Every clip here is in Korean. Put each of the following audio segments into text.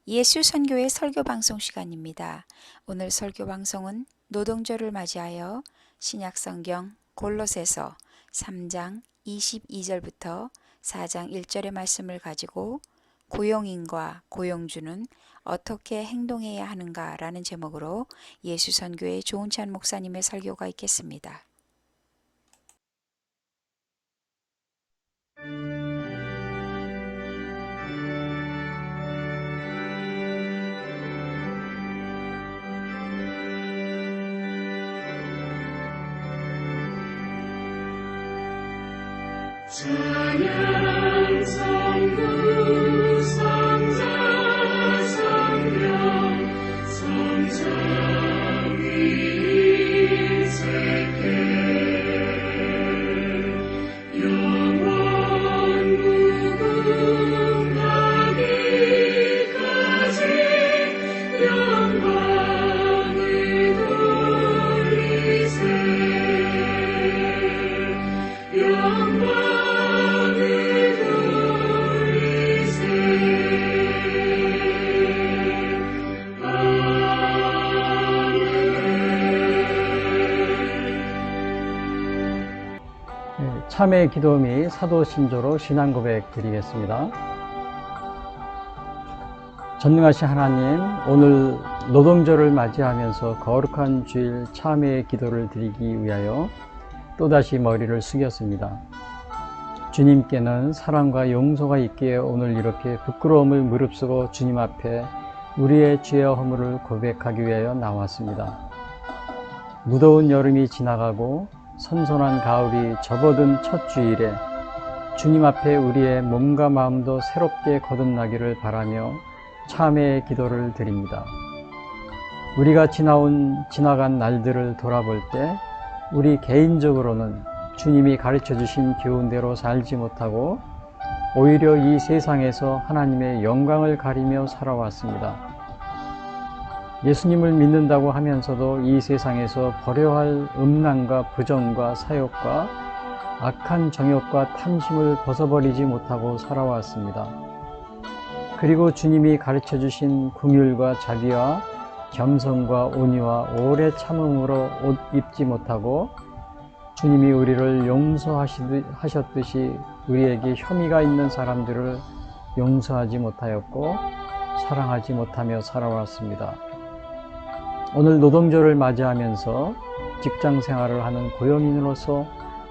예수선교의 설교방송 시간입니다. 오늘 설교방송은 노동절을 맞이하여 신약성경 골로새서 3장 22절부터 4장 1절의 말씀을 가지고 고용인과 고용주는 어떻게 행동해야 하는가 라는 제목으로 예수선교의 조은찬 목사님의 설교가 있겠습니다. 찬양 성부 성자 성령 성삼위 세계 영원 무궁하기까지 영광을 돌리세 참회 기도 및 사도 신조로 신앙 고백 드리겠습니다. 전능하신 하나님, 오늘 노동절을 맞이하면서 거룩한 주일 참회의 기도를 드리기 위하여 또다시 머리를 숙였습니다. 주님께는 사랑과 용서가 있기에 오늘 이렇게 부끄러움을 무릅쓰고 주님 앞에 우리의 죄와 허물을 고백하기 위하여 나왔습니다. 무더운 여름이 지나가고 선선한 가을이 접어든 첫 주일에 주님 앞에 우리의 몸과 마음도 새롭게 거듭나기를 바라며 참회의 기도를 드립니다. 우리가 지나간 날들을 돌아볼 때 우리 개인적으로는 주님이 가르쳐 주신 교훈대로 살지 못하고 오히려 이 세상에서 하나님의 영광을 가리며 살아왔습니다. 예수님을 믿는다고 하면서도 이 세상에서 버려야 할 음란과 부정과 사욕과 악한 정욕과 탐심을 벗어버리지 못하고 살아왔습니다. 그리고 주님이 가르쳐 주신 긍휼과 자비와 겸손과 온유와 오래 참음으로 옷 입지 못하고 주님이 우리를 용서하셨듯이 우리에게 혐의가 있는 사람들을 용서하지 못하였고 사랑하지 못하며 살아왔습니다. 오늘 노동절을 맞이하면서 직장 생활을 하는 고용인으로서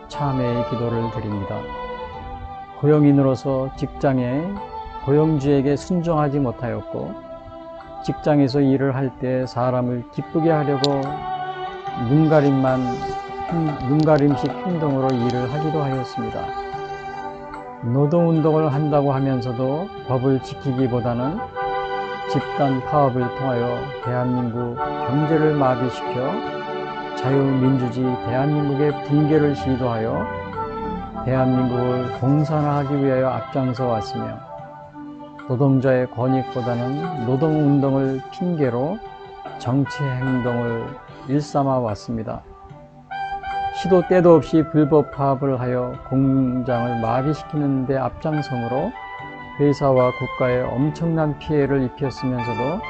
참회의 기도를 드립니다. 고용인으로서 직장에 고용주에게 순종하지 못하였고 직장에서 일을 할 때 사람을 기쁘게 하려고 눈가림식 행동으로 일을 하기도 하였습니다. 노동운동을 한다고 하면서도 법을 지키기보다는 집단 파업을 통하여 대한민국 경제를 마비시켜 자유민주주의 대한민국의 붕괴를 시도하여 대한민국을 공산화하기 위하여 앞장서 왔으며 노동자의 권익보다는 노동운동을 핑계로 정치 행동을 일삼아 왔습니다. 시도 때도 없이 불법 파업을 하여 공장을 마비시키는 데 앞장섬으로 회사와 국가에 엄청난 피해를 입혔으면서도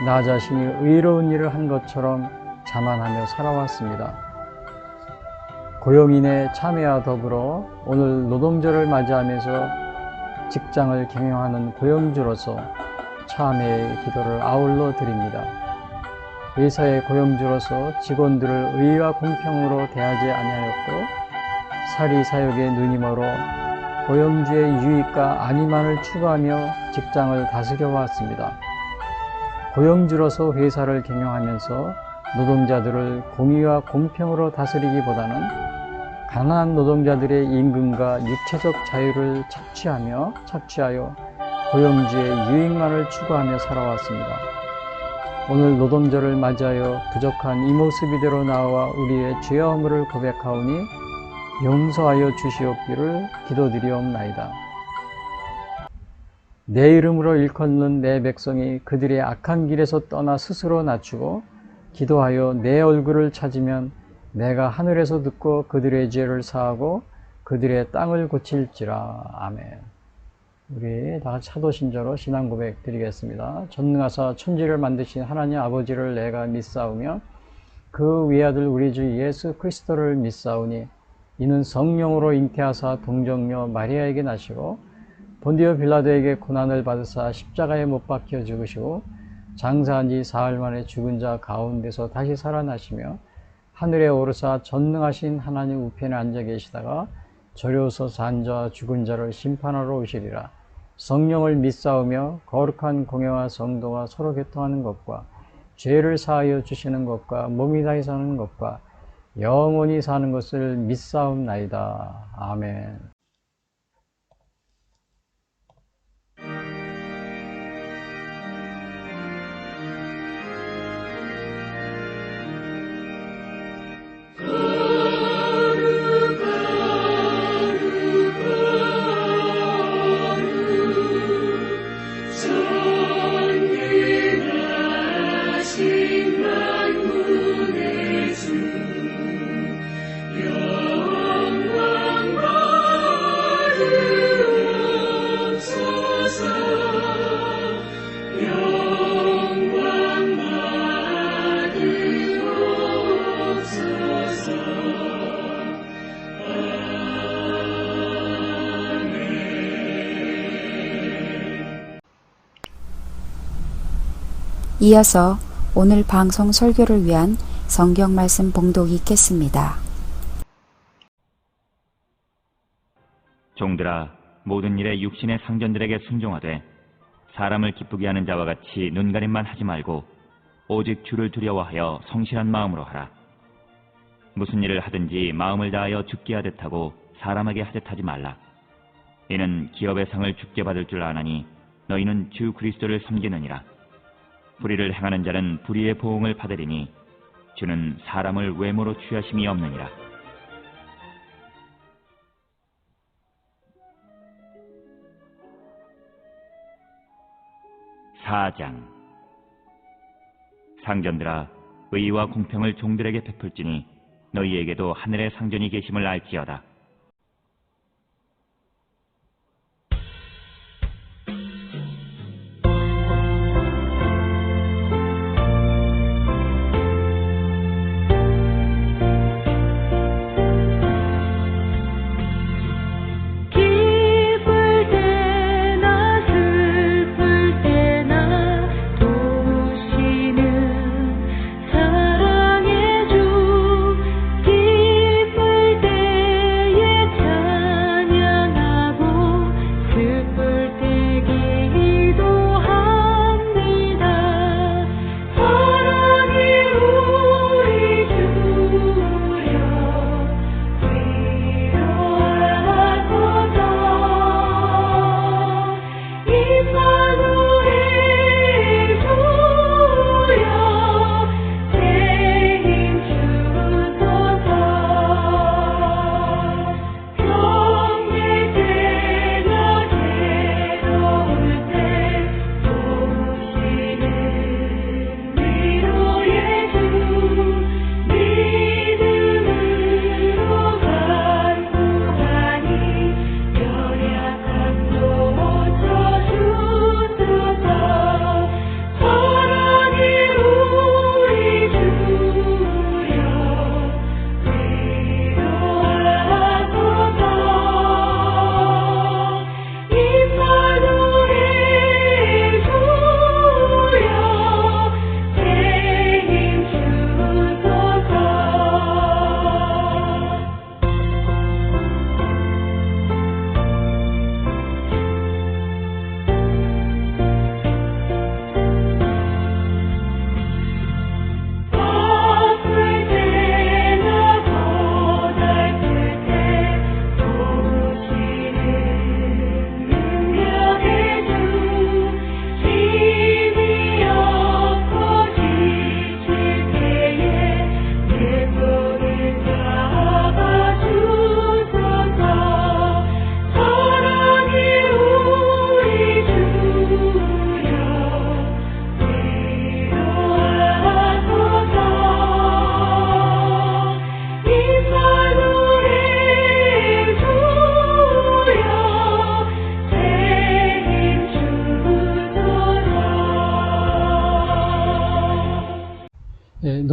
나 자신이 의로운 일을 한 것처럼 자만하며 살아왔습니다. 고용인의 참회와 더불어 오늘 노동절을 맞이하면서 직장을 경영하는 고용주로서 참회의 기도를 아울러 드립니다. 회사의 고용주로서 직원들을 의와 공평으로 대하지 아니하였고 사리사욕에 눈이 멀어 고용주의 유익과 안위만을 추구하며 직장을 다스려 왔습니다. 고용주로서 회사를 경영하면서 노동자들을 공의와 공평으로 다스리기보다는 가난한 노동자들의 임금과 육체적 자유를 착취하여 고용주의 유익만을 추구하며 살아왔습니다. 오늘 노동절을 맞이하여 부족한 이 모습 이대로 나와 우리의 죄와 허물을 고백하오니 용서하여 주시옵기를 기도드리옵나이다. 내 이름으로 일컫는 내 백성이 그들의 악한 길에서 떠나 스스로 낮추고 기도하여 내 얼굴을 찾으면 내가 하늘에서 듣고 그들의 죄를 사하고 그들의 땅을 고칠지라. 아멘. 우리 다 같이 차도신저로 신앙 고백 드리겠습니다. 전능하사 천지를 만드신 하나님 아버지를 내가 믿사오며 그 외아들 우리 주 예수 그리스도를 믿사오니 이는 성령으로 잉태하사 동정녀 마리아에게 나시고 본디오 빌라도에게 고난을 받으사 십자가에 못 박혀 죽으시고 장사한 지 사흘 만에 죽은 자 가운데서 다시 살아나시며 하늘에 오르사 전능하신 하나님 우편에 앉아 계시다가 저려서 산 자와 죽은 자를 심판하러 오시리라. 성령을 믿사오며 거룩한 공예와 성도와 서로 교통하는 것과 죄를 사하여 주시는 것과 몸이 다히 사는 것과 영원히 사는 것을 믿사옵나이다. 아멘. 전능하신 만군의 주 영광 받으옵소서 영광 받으옵소서 이어서 오늘 방송 설교를 위한 성경 말씀 봉독이 있겠습니다. 종들아, 모든 일에 육신의 상전들에게 순종하되 사람을 기쁘게 하는 자와 같이 눈가림만 하지 말고 오직 주를 두려워하여 성실한 마음으로 하라. 무슨 일을 하든지 마음을 다하여 죽게 하듯 하고 사람에게 하듯 하지 말라. 이는 기업의 상을 죽게 받을 줄 아나니 너희는 주 그리스도를 섬기느니라. 불의를 행하는 자는 불의의 보응을 받으리니 주는 사람을 외모로 취하심이 없느니라. 사장. 상전들아, 의와 공평을 종들에게 베풀지니 너희에게도 하늘의 상전이 계심을 알지어다. 사랑의 주 기쁠 때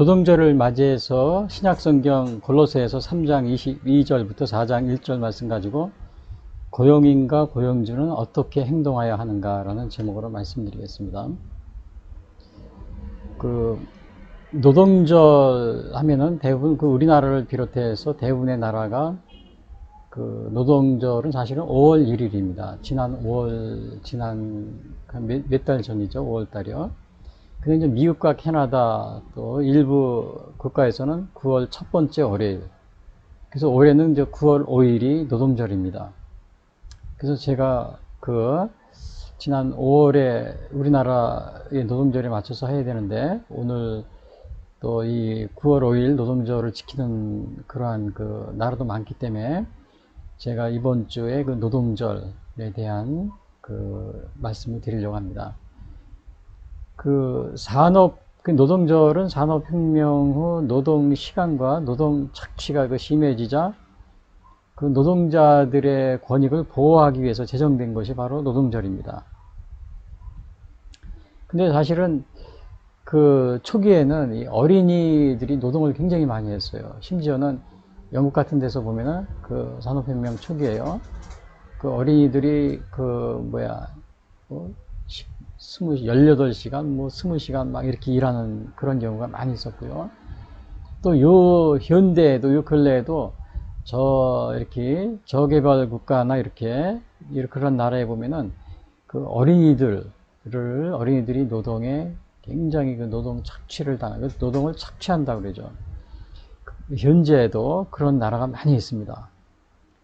노동절을 맞이해서 신약성경 골로새에서 3장 22절부터 4장 1절 말씀 가지고 고용인과 고용주는 어떻게 행동하여야 하는가라는 제목으로 말씀드리겠습니다. 그 노동절 하면은 대부분 그 우리나라를 비롯해서 대부분의 나라가 그 노동절은 사실은 5월 1일입니다. 지난 몇 달 전이죠. 5월 달이요. 근데 이제 미국과 캐나다 또 일부 국가에서는 9월 첫 번째 월요일. 그래서 올해는 이제 9월 5일이 노동절입니다. 그래서 제가 지난 5월에 우리나라의 노동절에 맞춰서 해야 되는데 오늘 또 이 9월 5일 노동절을 지키는 그러한 그 나라도 많기 때문에 제가 이번 주에 그 노동절에 대한 그 말씀을 드리려고 합니다. 그 노동절은 산업혁명 후 노동 시간과 노동 착취가 심해지자 그 노동자들의 권익을 보호하기 위해서 제정된 것이 바로 노동절입니다. 근데 사실은 그 초기에는 이 어린이들이 노동을 굉장히 많이 했어요. 심지어는 영국 같은 데서 보면은 그 산업혁명 초기에요. 그 어린이들이 18시간, 20시간 막 이렇게 일하는 그런 경우가 많이 있었고요. 또 현대에도, 요 근래에도 이렇게 저개발 국가나 이렇게 그런 나라에 보면은 그 어린이들이 노동에 굉장히 그 노동 착취를 노동을 착취한다고 그러죠. 현재에도 그런 나라가 많이 있습니다.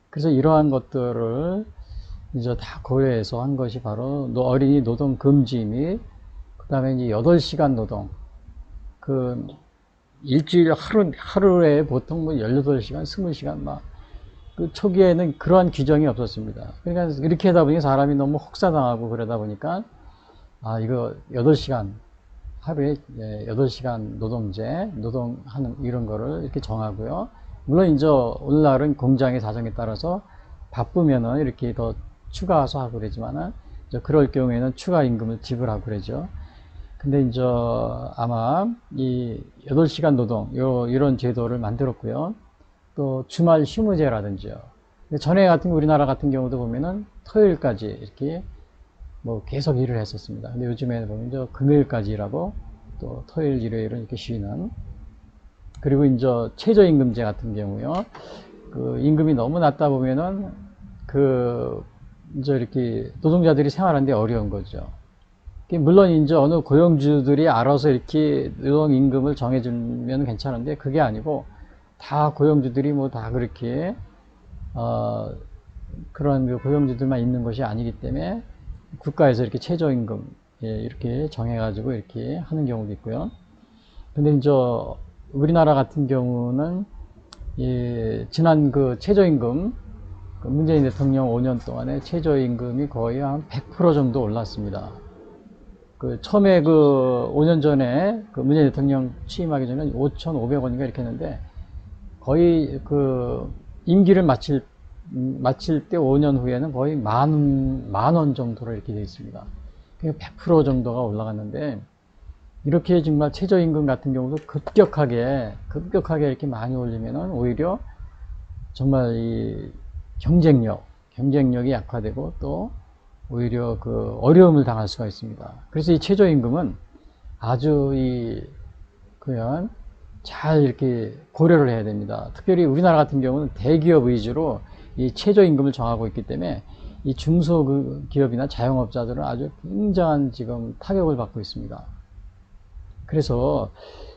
그래서 이러한 것들을 이제 다 고려해서 한 것이 바로 어린이 노동 금지 및 그다음에 이제 8시간 노동. 그 일주일 하루에 보통 18시간, 20시간 그 초기에는 그러한 규정이 없었습니다. 그러니까 이렇게 하다 보니 사람이 너무 혹사당하고 그러다 보니까 이거 8시간 하루에 8시간 노동하는 이런 거를 이렇게 정하고요. 물론 이제 오늘날은 공장의 사정에 따라서 바쁘면은 이렇게 더 추가해서 하고 그러지만은 그럴 경우에는 추가 임금을 지불하고 그러죠. 근데 이제 아마 이 8시간 노동 이런 제도를 만들었고요. 또 주말 휴무제라든지요. 전에 우리나라 같은 경우도 보면은 토요일까지 이렇게 계속 일을 했었습니다. 근데 요즘에는 보면 이제 금요일까지 일하고 또 토요일, 일요일은 이렇게 쉬는. 그리고 이제 최저임금제 같은 경우요. 그 임금이 너무 낮다 보면은 이제 이렇게 노동자들이 생활하는데 어려운 거죠. 물론 이제 어느 고용주들이 알아서 이렇게 노동임금을 정해주면 괜찮은데 그게 아니고 다 고용주들이 다 그렇게 그런 그 고용주들만 있는 것이 아니기 때문에 국가에서 이렇게 최저임금 이렇게 정해가지고 이렇게 하는 경우도 있고요. 근데 이제 우리나라 같은 경우는 지난 그 최저임금 문재인 대통령 5년 동안에 최저임금이 거의 한 100% 정도 올랐습니다. 처음에 5년 전에 문재인 대통령 취임하기 전에 5,500원인가 이렇게 했는데 거의 임기를 마칠 때 5년 후에는 거의 만 원 정도로 이렇게 되어 있습니다. 100% 정도가 올라갔는데 이렇게 정말 최저임금 같은 경우도 급격하게 이렇게 많이 올리면은 오히려 정말 이 경쟁력이 약화되고 또 오히려 어려움을 당할 수가 있습니다. 그래서 이 최저임금은 아주 그냥 잘 이렇게 고려를 해야 됩니다. 특별히 우리나라 같은 경우는 대기업 위주로 이 최저임금을 정하고 있기 때문에 이 중소기업이나 자영업자들은 아주 굉장한 지금 타격을 받고 있습니다. 그래서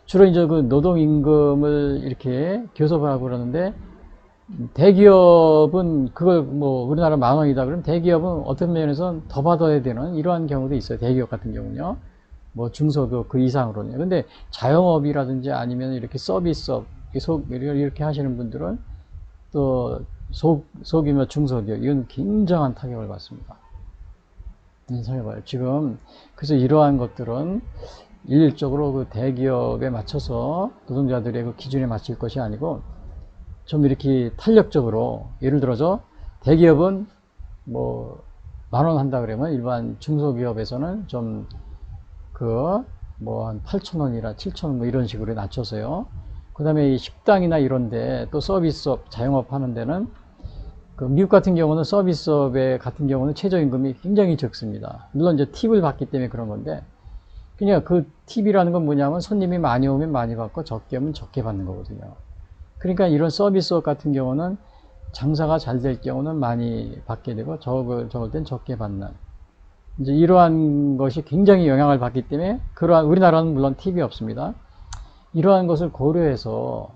주로 이제 노동임금을 이렇게 교섭을 하고 그러는데 대기업은 그걸 우리나라 10,000원이다 그러면 대기업은 어떤 면에서는 더 받아야 되는 이러한 경우도 있어요. 대기업 같은 경우는요. 중소기업 그 이상으로는요. 근데 자영업이라든지 아니면 이렇게 서비스업 이렇게 하시는 분들은 또 소기업, 중소기업 이건 굉장한 타격을 받습니다. 지금 그래서 이러한 것들은 일률적으로 대기업에 맞춰서 노동자들의 기준에 맞출 것이 아니고 좀 이렇게 탄력적으로 예를 들어서 대기업은 10,000원 한다 그러면 일반 중소기업에서는 좀 뭐 한 8,000원이라 7,000원 뭐 이런 식으로 낮춰서요. 그 다음에 이 식당이나 이런데 또 서비스업, 자영업 하는 데는 그 미국 같은 경우는 서비스업에 같은 경우는 최저임금이 굉장히 적습니다. 물론 이제 팁을 받기 때문에 그런 건데, 그냥 그 팁이라는 건 뭐냐면 손님이 많이 오면 많이 받고 적게 오면 적게 받는 거거든요. 그러니까 이런 서비스업 같은 경우는 장사가 잘 될 경우는 많이 받게 되고 적을 땐 적게 받는, 이제 이러한 것이 굉장히 영향을 받기 때문에 그러한, 우리나라는 물론 팁이 없습니다. 이러한 것을 고려해서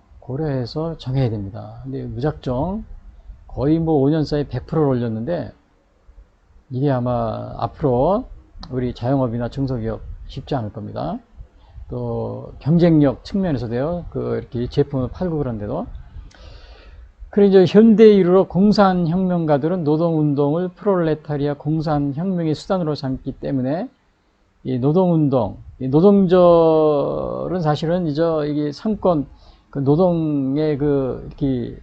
정해야 됩니다. 근데 무작정 거의 뭐 5년 사이에 100%를 올렸는데, 이게 아마 앞으로 우리 자영업이나 중소기업 쉽지 않을 겁니다. 또 경쟁력 측면에서도요, 이렇게 제품을 팔고 그런데도. 그리고 이제 현대에 이르러 공산혁명가들은 노동운동을 프롤레타리아 공산혁명의 수단으로 삼기 때문에 이 노동운동, 이 노동절은 사실은 이게 상권, 그 노동의 이렇게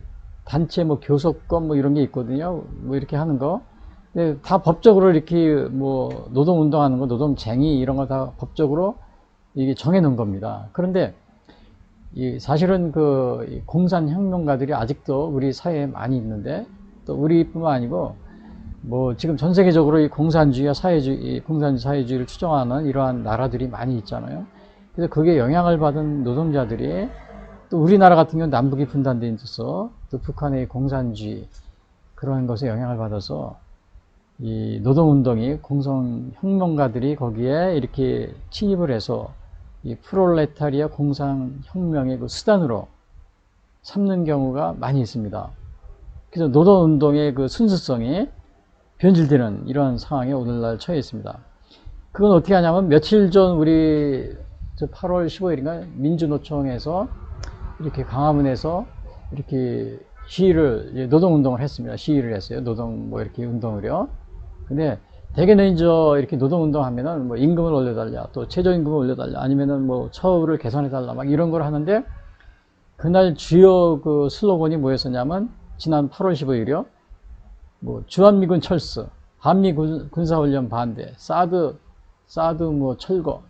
단체 뭐 교섭권 뭐 이런 게 있거든요. 뭐 이렇게 하는 거. 근데 다 법적으로 이렇게 뭐 노동운동 하는 거, 노동쟁의 이런 거 다 법적으로 이게 정해 놓은 겁니다. 그런데 사실은 이 공산혁명가들이 아직도 우리 사회에 많이 있는데, 또 우리뿐만 아니고 뭐 지금 전 세계적으로 이 공산주의와 사회주의, 공산주의 사회주의를 추종하는 이러한 나라들이 많이 있잖아요. 그래서 그게 영향을 받은 노동자들이 또 우리나라 같은 경우는 남북이 분단돼 있어서 또 북한의 공산주의 그런 것에 영향을 받아서 이 노동운동이 공산혁명가들이 거기에 이렇게 침입을 해서 이 프롤레타리아 공산혁명의 그 수단으로 삼는 경우가 많이 있습니다. 그래서 노동운동의 그 순수성이 변질되는 이런 상황에 오늘날 처해 있습니다. 그건 어떻게 하냐면 며칠 전 우리 8월 15일인가 민주노총에서 이렇게 강화문에서 이렇게 시위를, 노동운동을 했습니다. 시위를 했어요. 노동 뭐 이렇게 운동을요. 근데 대개는 이제 이렇게 노동운동 하면은 뭐 임금을 올려달라, 또 최저임금을 올려달라, 아니면은 뭐 처우를 개선해달라, 막 이런 걸 하는데, 그날 주요 그 슬로건이 뭐였었냐면, 지난 8월 15일이요. 뭐 주한미군 철수, 한미 군사훈련 반대, 사드 뭐 철거,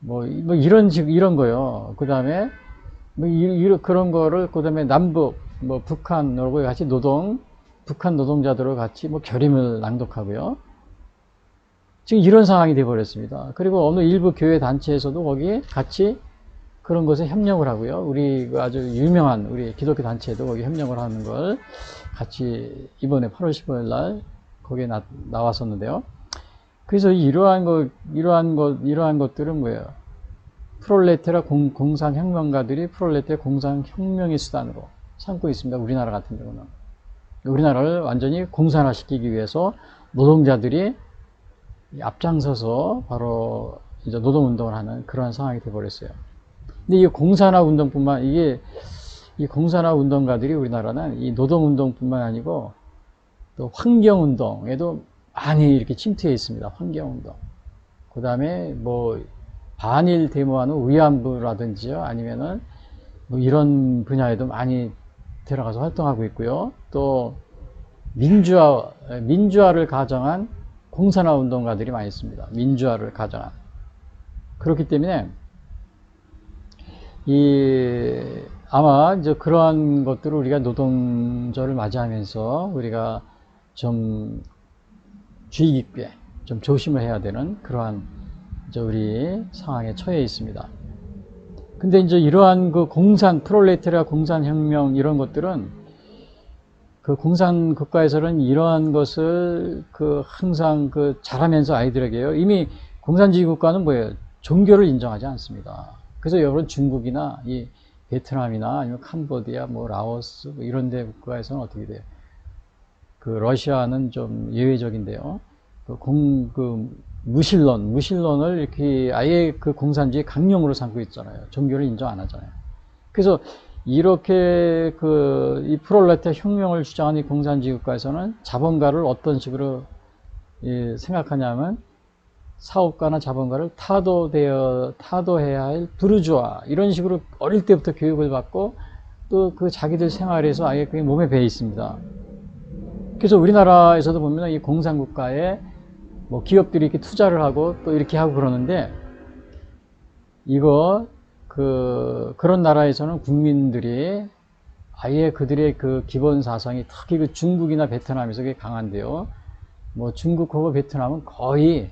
뭐 이런 거요. 그 다음에 뭐 그런 거를, 그 다음에 남북, 뭐 북한하고 같이 북한 노동자들과 같이 뭐 결의문을 낭독하고요. 지금 이런 상황이 되어버렸습니다. 그리고 어느 일부 교회 단체에서도 거기 같이 그런 것에 협력을 하고요. 우리 아주 유명한 우리 기독교 단체도 거기 협력을 하는 걸 같이 이번에 8월 15일 날 거기에 나왔었는데요. 그래서 이러한 것들은 뭐예요? 프롤레타리아 공산혁명가들이 프롤레타리아 공산혁명의 수단으로 삼고 있습니다. 우리나라 같은 경우는. 우리나라를 완전히 공산화시키기 위해서 노동자들이 앞장서서 바로 이제 노동운동을 하는 그러한 상황이 되어버렸어요. 근데 이 공산화 운동뿐만, 이 공산화 운동가들이 우리나라는 이 노동운동뿐만 아니고 또 환경운동에도 많이 이렇게 침투해 있습니다. 환경운동. 그 다음에 뭐 반일 데모하는 위안부라든지요, 아니면은 뭐 이런 분야에도 많이 들어가서 활동하고 있고요. 또 민주화를 가정한 공산화 운동가들이 많이 있습니다. 민주화를 가정한. 그렇기 때문에 아마 이제 그러한 것들을 우리가 노동절을 맞이하면서 우리가 좀 주의 깊게 좀 조심을 해야 되는 그러한 이제 우리 상황에 처해 있습니다. 근데 이제 이러한 그 프롤레타리아 공산혁명 이런 것들은 그 공산 국가에서는 이러한 것을 항상 잘하면서 아이들에게요. 이미 공산주의 국가는 뭐예요? 종교를 인정하지 않습니다. 그래서 여러분 중국이나 이 베트남이나 아니면 캄보디아, 뭐 라오스 뭐 이런 데 국가에서는 어떻게 돼요? 러시아는 좀 예외적인데요. 무신론을 이렇게 아예 공산주의 강령으로 삼고 있잖아요. 종교를 인정 안 하잖아요. 그래서 이렇게 이 프롤레타리아 혁명을 주장하는 이 공산주의 국가에서는 자본가를 어떤 식으로 생각하냐면 사업가나 자본가를 타도해야 할 부르주아 이런 식으로 어릴 때부터 교육을 받고 또 자기들 생활에서 아예 그게 몸에 배어 있습니다. 그래서 우리나라에서도 보면 이 공산국가에 뭐 기업들이 이렇게 투자를 하고 또 이렇게 하고 그러는데 이거 그런 나라에서는 국민들이 아예 그들의 그 기본 사상이 특히 그 중국이나 베트남에서 그게 강한데요. 뭐 중국하고 베트남은 거의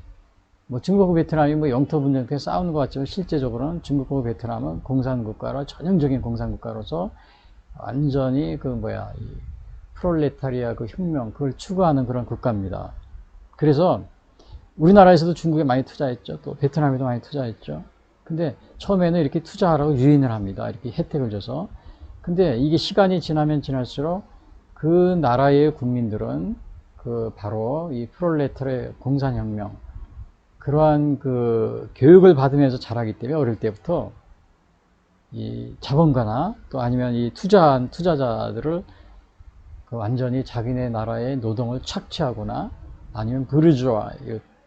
뭐 중국하고 베트남이 뭐 영토 분쟁 때문에 싸우는 것 같지만 실제적으로는 중국하고 베트남은 공산국가로 전형적인 공산국가로서 완전히 이 프롤레타리아 그 혁명 그걸 추구하는 그런 국가입니다. 그래서 우리나라에서도 중국에 많이 투자했죠. 또 베트남에도 많이 투자했죠. 근데 처음에는 이렇게 투자하라고 유인을 합니다. 이렇게 혜택을 줘서. 근데 이게 시간이 지나면 지날수록 그 나라의 국민들은 바로 이 프롤레타리아 공산혁명 그러한 그 교육을 받으면서 자라기 때문에 어릴 때부터 이 자본가나 또 아니면 이 투자한 투자자들을 완전히 자기네 나라의 노동을 착취하거나 아니면 부르주아,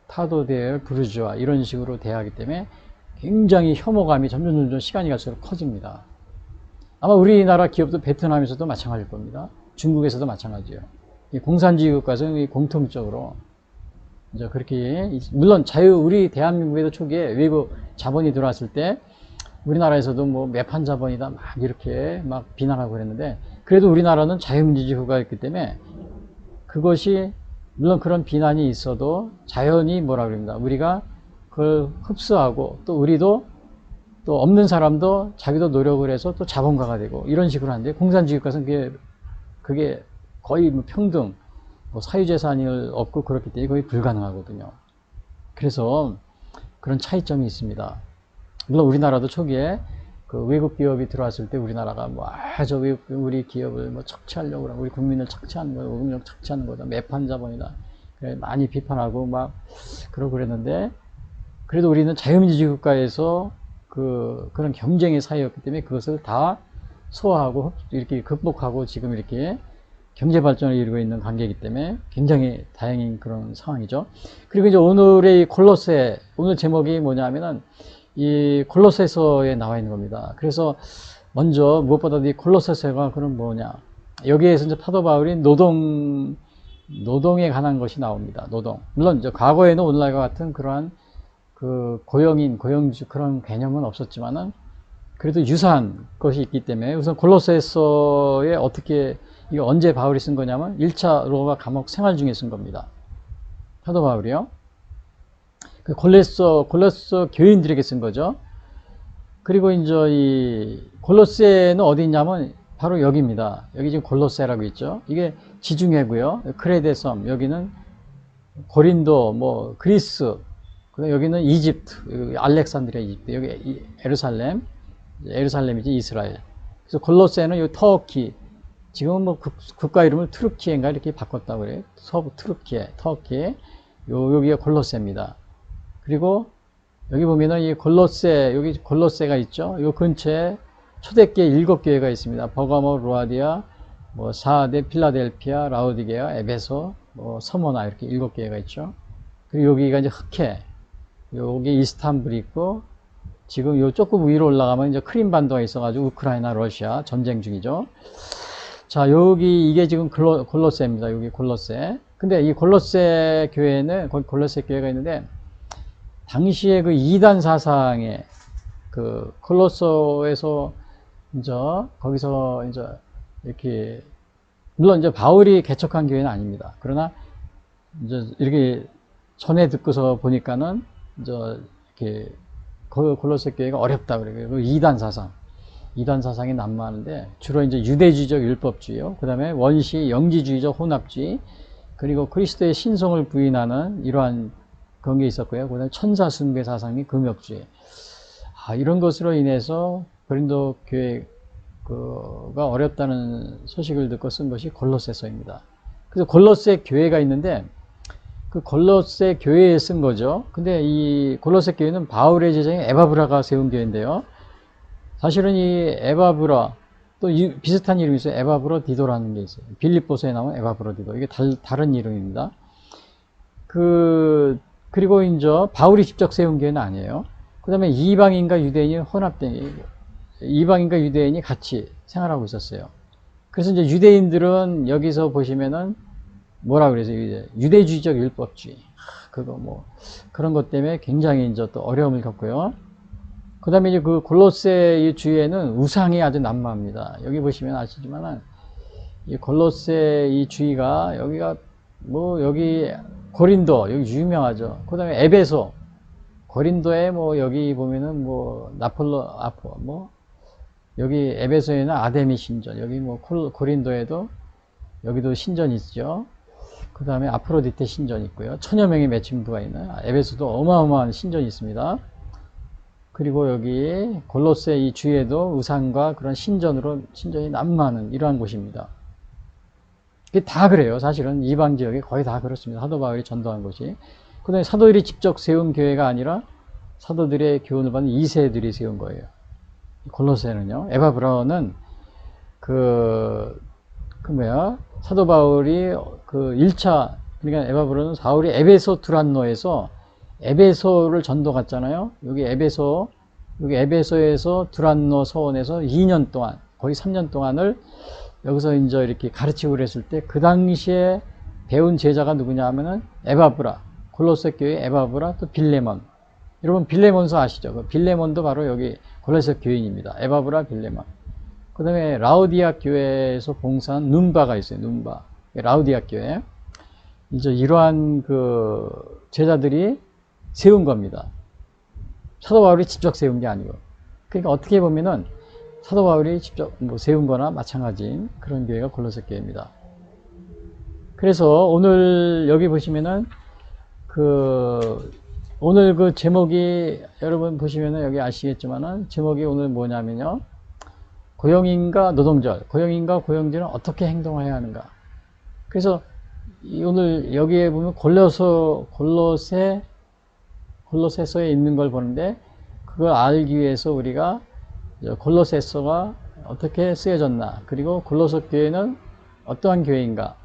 타도대열 부르주아 이런 식으로 대하기 때문에 굉장히 혐오감이 점점 시간이 갈수록 커집니다. 아마 우리나라 기업도 베트남에서도 마찬가지일 겁니다. 중국에서도 마찬가지예요. 이 공산주의 국가에서는 공통적으로 이제 그렇게 물론 우리 대한민국에도 초기에 외국 자본이 들어왔을 때 우리나라에서도 뭐 매판 자본이다 막 이렇게 막 비난하고 그랬는데 그래도 우리나라는 자유민주주의 국가였기 때문에 그것이 물론 그런 비난이 있어도 자연히 뭐라 그럽니다. 우리가 그걸 흡수하고 또 우리도 또 없는 사람도 자기도 노력을 해서 또 자본가가 되고 이런 식으로 하는데 공산주의 국가에서는 그게 거의 뭐 평등 뭐 사유재산을 얻고 그렇기 때문에 거의 불가능하거든요. 그래서 그런 차이점이 있습니다. 물론 우리나라도 초기에 그 외국 기업이 들어왔을 때 우리나라가 우리 기업을 뭐 착취하려고 그러고 우리 국민을 착취하는 거다, 노동력 착취하는 거다, 매판 자본이다. 그래 많이 비판하고 막 그러고 그랬는데 그래도 우리는 자유민주주의 국가에서 그런 경쟁의 사회였기 때문에 그것을 다 소화하고 이렇게 극복하고 지금 이렇게 경제 발전을 이루고 있는 관계이기 때문에 굉장히 다행인 그런 상황이죠. 그리고 이제 오늘의 골로새 오늘 제목이 뭐냐면은 이 골로새서에 나와 있는 겁니다. 그래서 먼저 무엇보다 이 골로새서가 그럼 뭐냐? 여기에서 이제 사도 바울이 노동에 관한 것이 나옵니다. 노동. 물론 이제 과거에는 오늘날과 같은 그러한 고용주 그런 개념은 없었지만은 그래도 유사한 것이 있기 때문에 우선 골로새서에 이거 언제 바울이 쓴 거냐면 1차 로마 감옥 생활 중에 쓴 겁니다. 사도 바울이요. 골로새 교인들에게 쓴 거죠. 그리고 이제 이 골로새는 어디 있냐면 바로 여기입니다. 여기 지금 골로새라고 있죠. 이게 지중해고요. 크레데 섬, 여기는 고린도, 뭐 그리스, 여기는 이집트, 알렉산드리아 이집트, 여기 에루살렘이지 이스라엘. 그래서 골로새는 여기 터키, 지금은 뭐 국가 이름을 트루키에인가 이렇게 바꿨다고 그래요. 서부 터키, 여기가 골로새입니다. 그리고 여기 보면은 이 여기 골로새가 있죠. 이 근처에 초대교회 7교회가 있습니다. 버가모, 루아디아, 뭐 사데, 필라델피아, 라오디게아, 에베소, 뭐 서모나 이렇게 7교회가 있죠. 그리고 여기가 이제 흑해, 여기 이스탄불이 있고 지금 요 조금 위로 올라가면 이제 크림반도가 있어가지고 우크라이나, 러시아 전쟁 중이죠. 자, 이게 지금 골로새입니다. 여기 골로새. 근데 이 골로새 교회는 골로새 교회가 있는데 당시에 그 이단 사상에 골로새에서 이제 거기서 이제 이렇게 물론 이제 바울이 개척한 교회는 아닙니다. 그러나 이제 이렇게 전해 듣고서 보니까는 이제 이렇게 골로새 교회가 어렵다 그래요. 이단 사상이 난무하는데 주로 이제 유대주의적 율법주의요. 그다음에 원시 영지주의적 혼합주의 그리고 그리스도의 신성을 부인하는 이러한 그런 게 있었고요. 그다음에 천사 숭배 사상이 금욕주의. 이런 것으로 인해서 고린도 교회가 어렵다는 소식을 듣고 쓴 것이 골로새서입니다. 그래서 골로새 교회가 있는데 그 골로새 교회에 쓴 거죠. 근데 이 골로새 교회는 바울의 제자인 에바브라가 세운 교회인데요. 사실은 이 에바브라 또 비슷한 이름이 있어요. 에바브로 디도라는 게 있어요. 빌립보서에 나온 에바브로 디도. 이게 다른 이름입니다. 그리고 이제 바울이 직접 세운 교회는 아니에요. 그 다음에 이방인과 유대인이 혼합된, 이방인과 유대인이 같이 생활하고 있었어요. 그래서 이제 유대인들은 여기서 보시면은 뭐라 그래서 유대주의적 율법주의. 그런 것 때문에 굉장히 이제 또 어려움을 겪고요. 그 다음에 이제 그 골로새 이 주위에는 우상이 아주 난무합니다. 여기 보시면 아시지만은 이 골로새 이 주위가 여기가 뭐 여기 고린도 여기 유명하죠. 그 다음에 에베소 고린도에 뭐 여기 보면은 뭐 나폴로 아포 뭐 여기 에베소에는 아데미 신전 여기 뭐 고린도에도 여기도 신전이 있죠. 그 다음에 아프로디테 신전이 있고요. 천여 명의 매춘부가 있는 에베소도 어마어마한 신전이 있습니다. 그리고 여기 골로새 이 주위에도 우상과 그런 신전이 난무하는 이러한 곳입니다. 이게 다 그래요. 사실은 이방 지역에 거의 다 그렇습니다. 사도 바울이 전도한 곳이. 그 다음에 사도들이 직접 세운 교회가 아니라 사도들의 교훈을 받는 2세들이 세운 거예요. 골로새는요. 에바 브라운은 사도 바울이 그 1차, 그러니까 에바 브라운은 사울이 에베소 두란노에서 에베소를 전도 갔잖아요. 여기 에베소에서 두란노 서원에서 2년 동안, 거의 3년 동안을 여기서 이제 이렇게 가르치고 그랬을 때, 그 당시에 배운 제자가 누구냐 하면은 에바브라, 골로새 교회 에바브라, 또 빌레몬. 여러분 빌레몬서 아시죠? 그 빌레몬도 바로 여기 골로새 교인입니다. 에바브라, 빌레몬. 그 다음에 라우디아 교회에서 봉사한 눈바가 있어요. 눈바. 라우디아 교회. 이제 이러한 그 제자들이 세운 겁니다. 사도 바울이 직접 세운 게 아니고. 그러니까 어떻게 보면은 사도 바울이 직접 뭐 세운 거나 마찬가지인 그런 교회가 골로새 교회입니다. 그래서 오늘 여기 보시면은 오늘 그 제목이 여러분 보시면은 여기 아시겠지만은 제목이 오늘 뭐냐면요. 고용인과 노동절, 고용인과 고용주는 어떻게 행동해야 하는가. 그래서 오늘 여기에 보면 골로새서에 있는 걸 보는데 그걸 알기 위해서 우리가 골로새서가 어떻게 쓰여졌나, 그리고 골로새 교회는 어떠한 교회인가,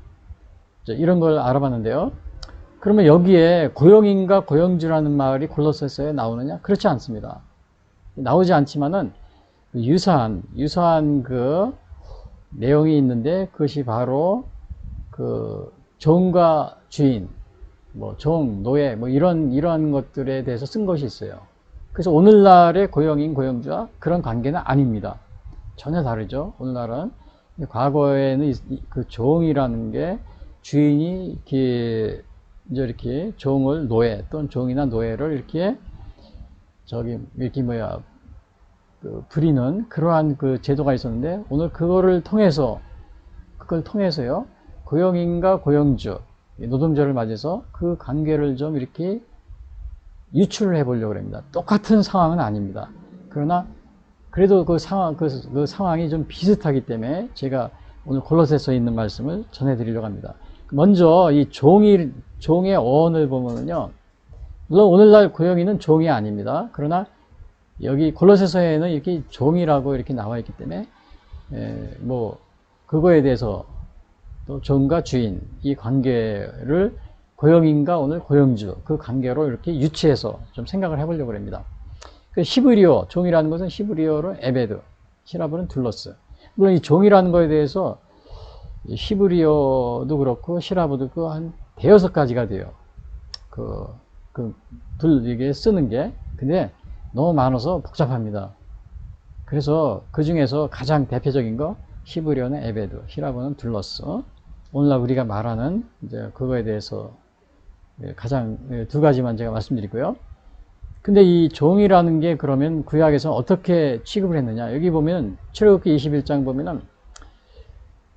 이런 걸 알아봤는데요. 그러면 여기에 고용인과 고용주라는 말이 골로새서에 나오느냐? 그렇지 않습니다. 나오지 않지만은 유사한 그 내용이 있는데 그것이 바로 그 종과 주인, 뭐 종, 노예, 뭐 이러한 것들에 대해서 쓴 것이 있어요. 그래서 오늘날의 고용인, 고용주와 그런 관계는 아닙니다. 전혀 다르죠. 오늘날은 과거에는 그 종이라는 게 주인이 이렇게 종을 노예 또는 종이나 노예를 이렇게 부리는 그러한 그 제도가 있었는데 오늘 그걸 통해서요 고용인과 고용주 노동절을 맞아서 그 관계를 좀 이렇게 유출을 해보려고 합니다. 똑같은 상황은 아닙니다. 그러나 그래도 그 상황이 좀 비슷하기 때문에 제가 오늘 골로새서에 있는 말씀을 전해드리려고 합니다. 먼저 이 종의 어원을 보면요, 물론 오늘날 고용인은 종이 아닙니다. 그러나 여기 골로새서에는 이렇게 종이라고 이렇게 나와 있기 때문에 뭐 그거에 대해서 또 종과 주인 이 관계를 고용인과 오늘 고용주 그 관계로 이렇게 유치해서 좀 생각을 해보려고 합니다. 그 히브리어 종이라는 것은 히브리어로 에베드, 히라브는 둘러스. 물론 이 종이라는 거에 대해서 히브리어도 그렇고 히라브도 그 한 대여섯 가지가 돼요. 이게 쓰는 게. 근데 너무 많아서 복잡합니다. 그래서 그 중에서 가장 대표적인 거 히브리어는 에베드, 히라브는 둘러스. 오늘날 우리가 말하는 이제 그거에 대해서 가장 두 가지만 제가 말씀드리고요. 근데 이 종이라는 게 그러면 구약에서 어떻게 취급을 했느냐? 여기 보면 출애굽기 21장 보면은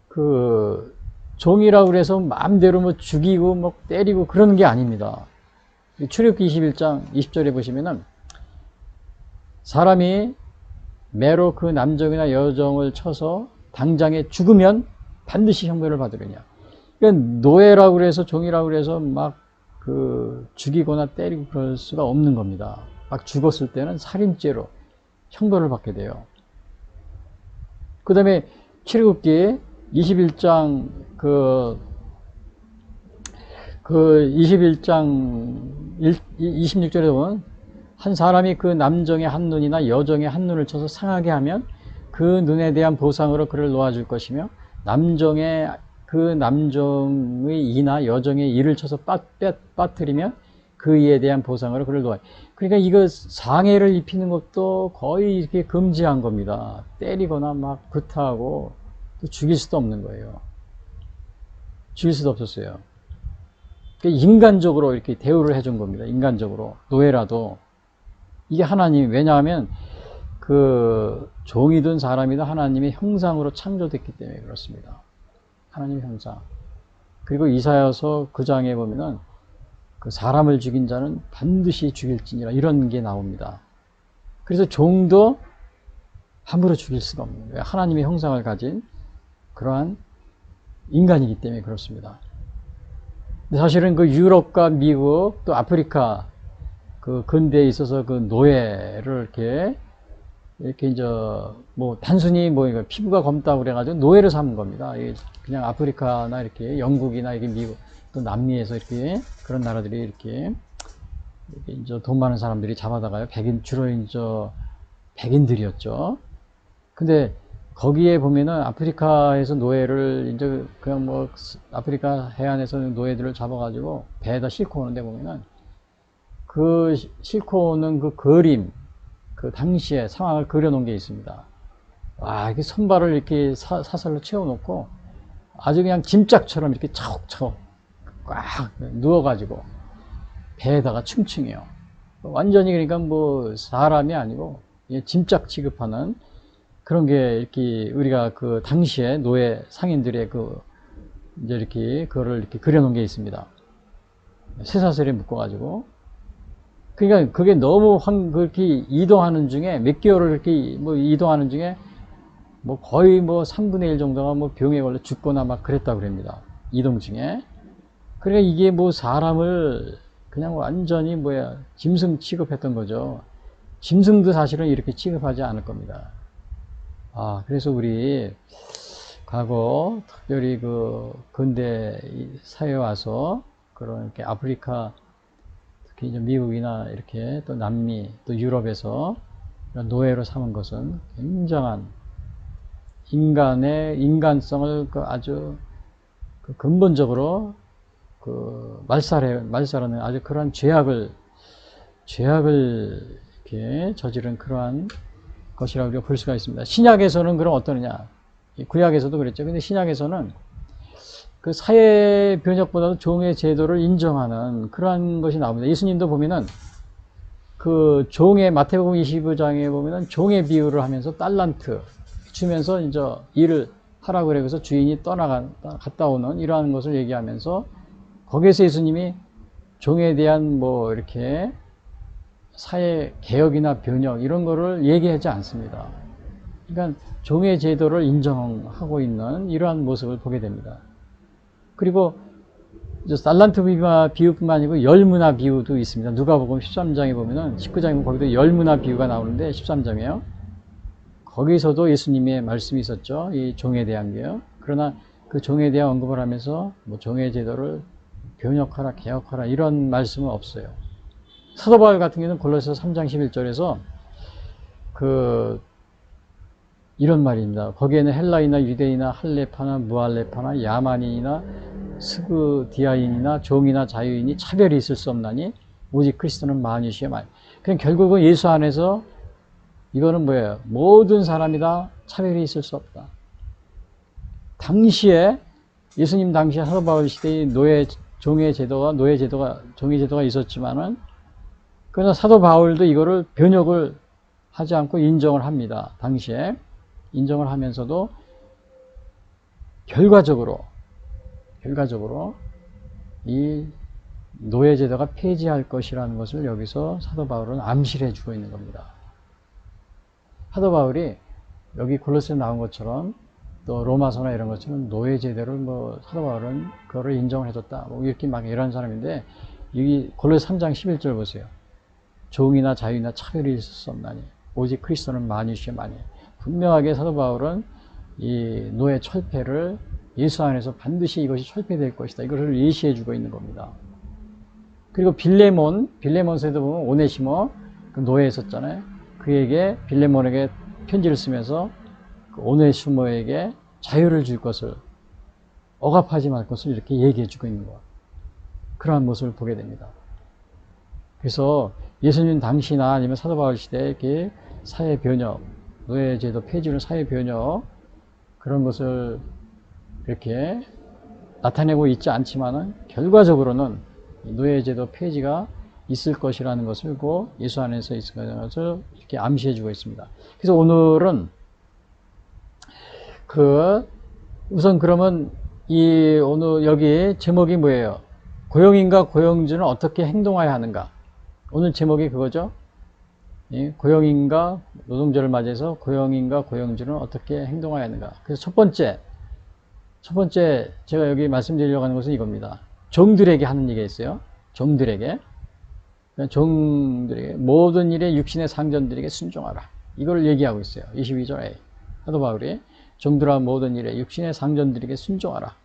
그 종이라고 그래서 마음대로 뭐 죽이고 뭐 때리고 그러는 게 아닙니다. 출애굽기 21장 20절에 보시면은 사람이 매로 그 남종이나 여종을 쳐서 당장에 죽으면 반드시 형벌을 받으려냐. 그러니까 노예라고 그래서 종이라고 그래서 막 죽이거나 때리고 그럴 수가 없는 겁니다. 막 죽었을 때는 살인죄로 형벌을 받게 돼요. 그 다음에 출애굽기 21장 26절에 보면 한 사람이 그 남종의 한 눈이나 여종의 한 눈을 쳐서 상하게 하면 그 눈에 대한 보상으로 그를 놓아줄 것이며 그 남종의 이나 여종의 이를 쳐서 빠뜨리면 그 이에 대한 보상으로 그를 놓아요. 그러니까 이거 상해를 입히는 것도 거의 이렇게 금지한 겁니다. 때리거나 막 구타하고 또 죽일 수도 없는 거예요. 죽일 수도 없었어요. 그러니까 인간적으로 이렇게 대우를 해준 겁니다. 인간적으로. 노예라도. 이게 하나님, 왜냐하면 그 종이든 사람이든 하나님의 형상으로 창조됐기 때문에 그렇습니다. 하나님의 형상. 그리고 이사야서 9장에 보면은 그 사람을 죽인 자는 반드시 죽일지니라 이런 게 나옵니다. 그래서 종도 함부로 죽일 수가 없는 거예요. 하나님의 형상을 가진 그러한 인간이기 때문에 그렇습니다. 근데 사실은 그 유럽과 미국 또 아프리카 그 근대에 있어서 그 노예를 이렇게 이제 뭐 단순히 뭐 피부가 검다고 그래가지고 노예를 삼은 겁니다. 그냥 아프리카나 이렇게 영국이나 이게 미국 또 남미에서 이렇게 그런 나라들이 이렇게 이제 돈 많은 사람들이 잡아다가요. 주로 이제 백인들이었죠. 근데 거기에 보면은 아프리카에서 노예를 이제 그냥 뭐 아프리카 해안에서 노예들을 잡아가지고 배에다 싣고 오는데 보면은 그 싣고 오는 그 그림, 그 당시의 상황을 그려놓은 게 있습니다. 와, 이렇게 선발을 이렇게 사살로 채워놓고 아주 그냥 짐짝처럼 이렇게 차곡차곡 꽉 누워가지고 배에다가 층층해요. 완전히 그러니까 뭐 사람이 아니고 짐짝 취급하는 그런 게 이렇게 우리가 그 당시에 노예 상인들의 그 이제 이렇게 그거를 이렇게 그려놓은 게 있습니다. 쇠사슬에 묶어가지고. 그러니까 그게 너무 그렇게 이동하는 중에 몇 개월을 이렇게 뭐 이동하는 중에 뭐 거의 뭐 3분의 1 정도가 뭐 병에 걸려 죽거나 막 그랬다고 그럽니다. 이동 중에. 그러니까 이게 뭐 사람을 그냥 완전히 짐승 취급했던 거죠. 짐승도 사실은 이렇게 취급하지 않을 겁니다. 그래서 우리 과거 특별히 그 근대 사회에 와서 그런 이렇게 아프리카 특히 이제 미국이나 이렇게 또 남미 또 유럽에서 노예로 삼은 것은 굉장한 인간의 인간성을 아주 근본적으로 말살하는 아주 그러한 죄악을 이렇게 저지른 그러한 것이라고 우리가 볼 수가 있습니다. 신약에서는 그럼 어떠느냐? 구약에서도 그랬죠. 근데 신약에서는 그 사회 변혁보다도 종의 제도를 인정하는 그러한 것이 나옵니다. 예수님도 보면은 그 종의 마태복음 25장에 보면은 종의 비유를 하면서 달란트 주면서 이제 일을 하라고 그래서 주인이 갔다 오는 이러한 것을 얘기하면서 거기에서 예수님이 종에 대한 뭐 이렇게 사회 개혁이나 변혁 이런 거를 얘기하지 않습니다. 그러니까 종의 제도를 인정하고 있는 이러한 모습을 보게 됩니다. 그리고 달란트 비유뿐만 아니고 열문화 비유도 있습니다. 누가복음 13장에 보면은 19장에 보면 거기도 열문화 비유가 나오는데 13장에요. 거기서도 예수님의 말씀이 있었죠. 이 종에 대한 게요. 그러나 그 종에 대한 언급을 하면서 뭐 종의 제도를 변혁하라, 개혁하라 이런 말씀은 없어요. 사도 바울 같은 경우는 골로새서 3장 11절에서 이런 말입니다. 거기에는 헬라이나 유대이나 할레파나 무할레파나 야만인이나 스그디아인이나 종이나 자유인이 차별이 있을 수 없나니 오직 그리스도는 만유시여 만. 그냥 결국은 예수 안에서 이거는 뭐예요? 모든 사람이 다 차별이 있을 수 없다. 당시에 예수님 당시에 사도 바울 시대의 종의 제도가 있었지만은 그러나 사도 바울도 이거를 변혁을 하지 않고 인정을 합니다. 당시에 인정을 하면서도 결과적으로 이 노예 제도가 폐지할 것이라는 것을 여기서 사도 바울은 암시를 해주고 있는 겁니다. 사도 바울이 여기 골로새에 나온 것처럼 또 로마서나 이런 것처럼 노예 제도를 사도 바울은 그거를 인정을 해줬다. 이렇게 막 이런 사람인데 여기 골로새 3장 11절 보세요. 종이나 자유나 차별이 있을 수 없나니 오직 그리스도는 만유시여 만유. 분명하게 사도 바울은 이 노예 철폐를 예수 안에서 반드시 이것이 철폐될 것이다. 이것을 예시해주고 있는 겁니다. 그리고 빌레몬서에도 보면 오네시모 그 노예였었잖아요. 그에게 빌레몬에게 편지를 쓰면서 그 오네시모에게 자유를 줄 것을 억압하지 말 것을 이렇게 얘기해주고 있는 것. 그러한 모습을 보게 됩니다. 그래서 예수님 당시나 아니면 사도 바울 시대에 이렇게 사회 변혁, 노예제도 폐지는 사회 변혁 그런 것을 이렇게 나타내고 있지 않지만은 결과적으로는 노예제도 폐지가 있을 것이라는 것을 고 예수 안에서 있을 것을 이렇게 암시해주고 있습니다. 그래서 오늘은 우선 그러면 오늘 여기 제목이 뭐예요? 고용인과 고용주는 어떻게 행동해야 하는가? 오늘 제목이 그거죠. 고용인과 노동자를 맞이해서 고용인과 고용주는 어떻게 행동해야 하는가? 그래서 첫 번째 제가 여기 말씀드리려고 하는 것은 이겁니다. 종들에게 하는 얘기가 있어요. 종들에게 모든 일에 육신의 상전들에게 순종하라. 이걸 얘기하고 있어요. 22절에 사도 바울이 종들아 모든 일에 육신의 상전들에게 순종하라.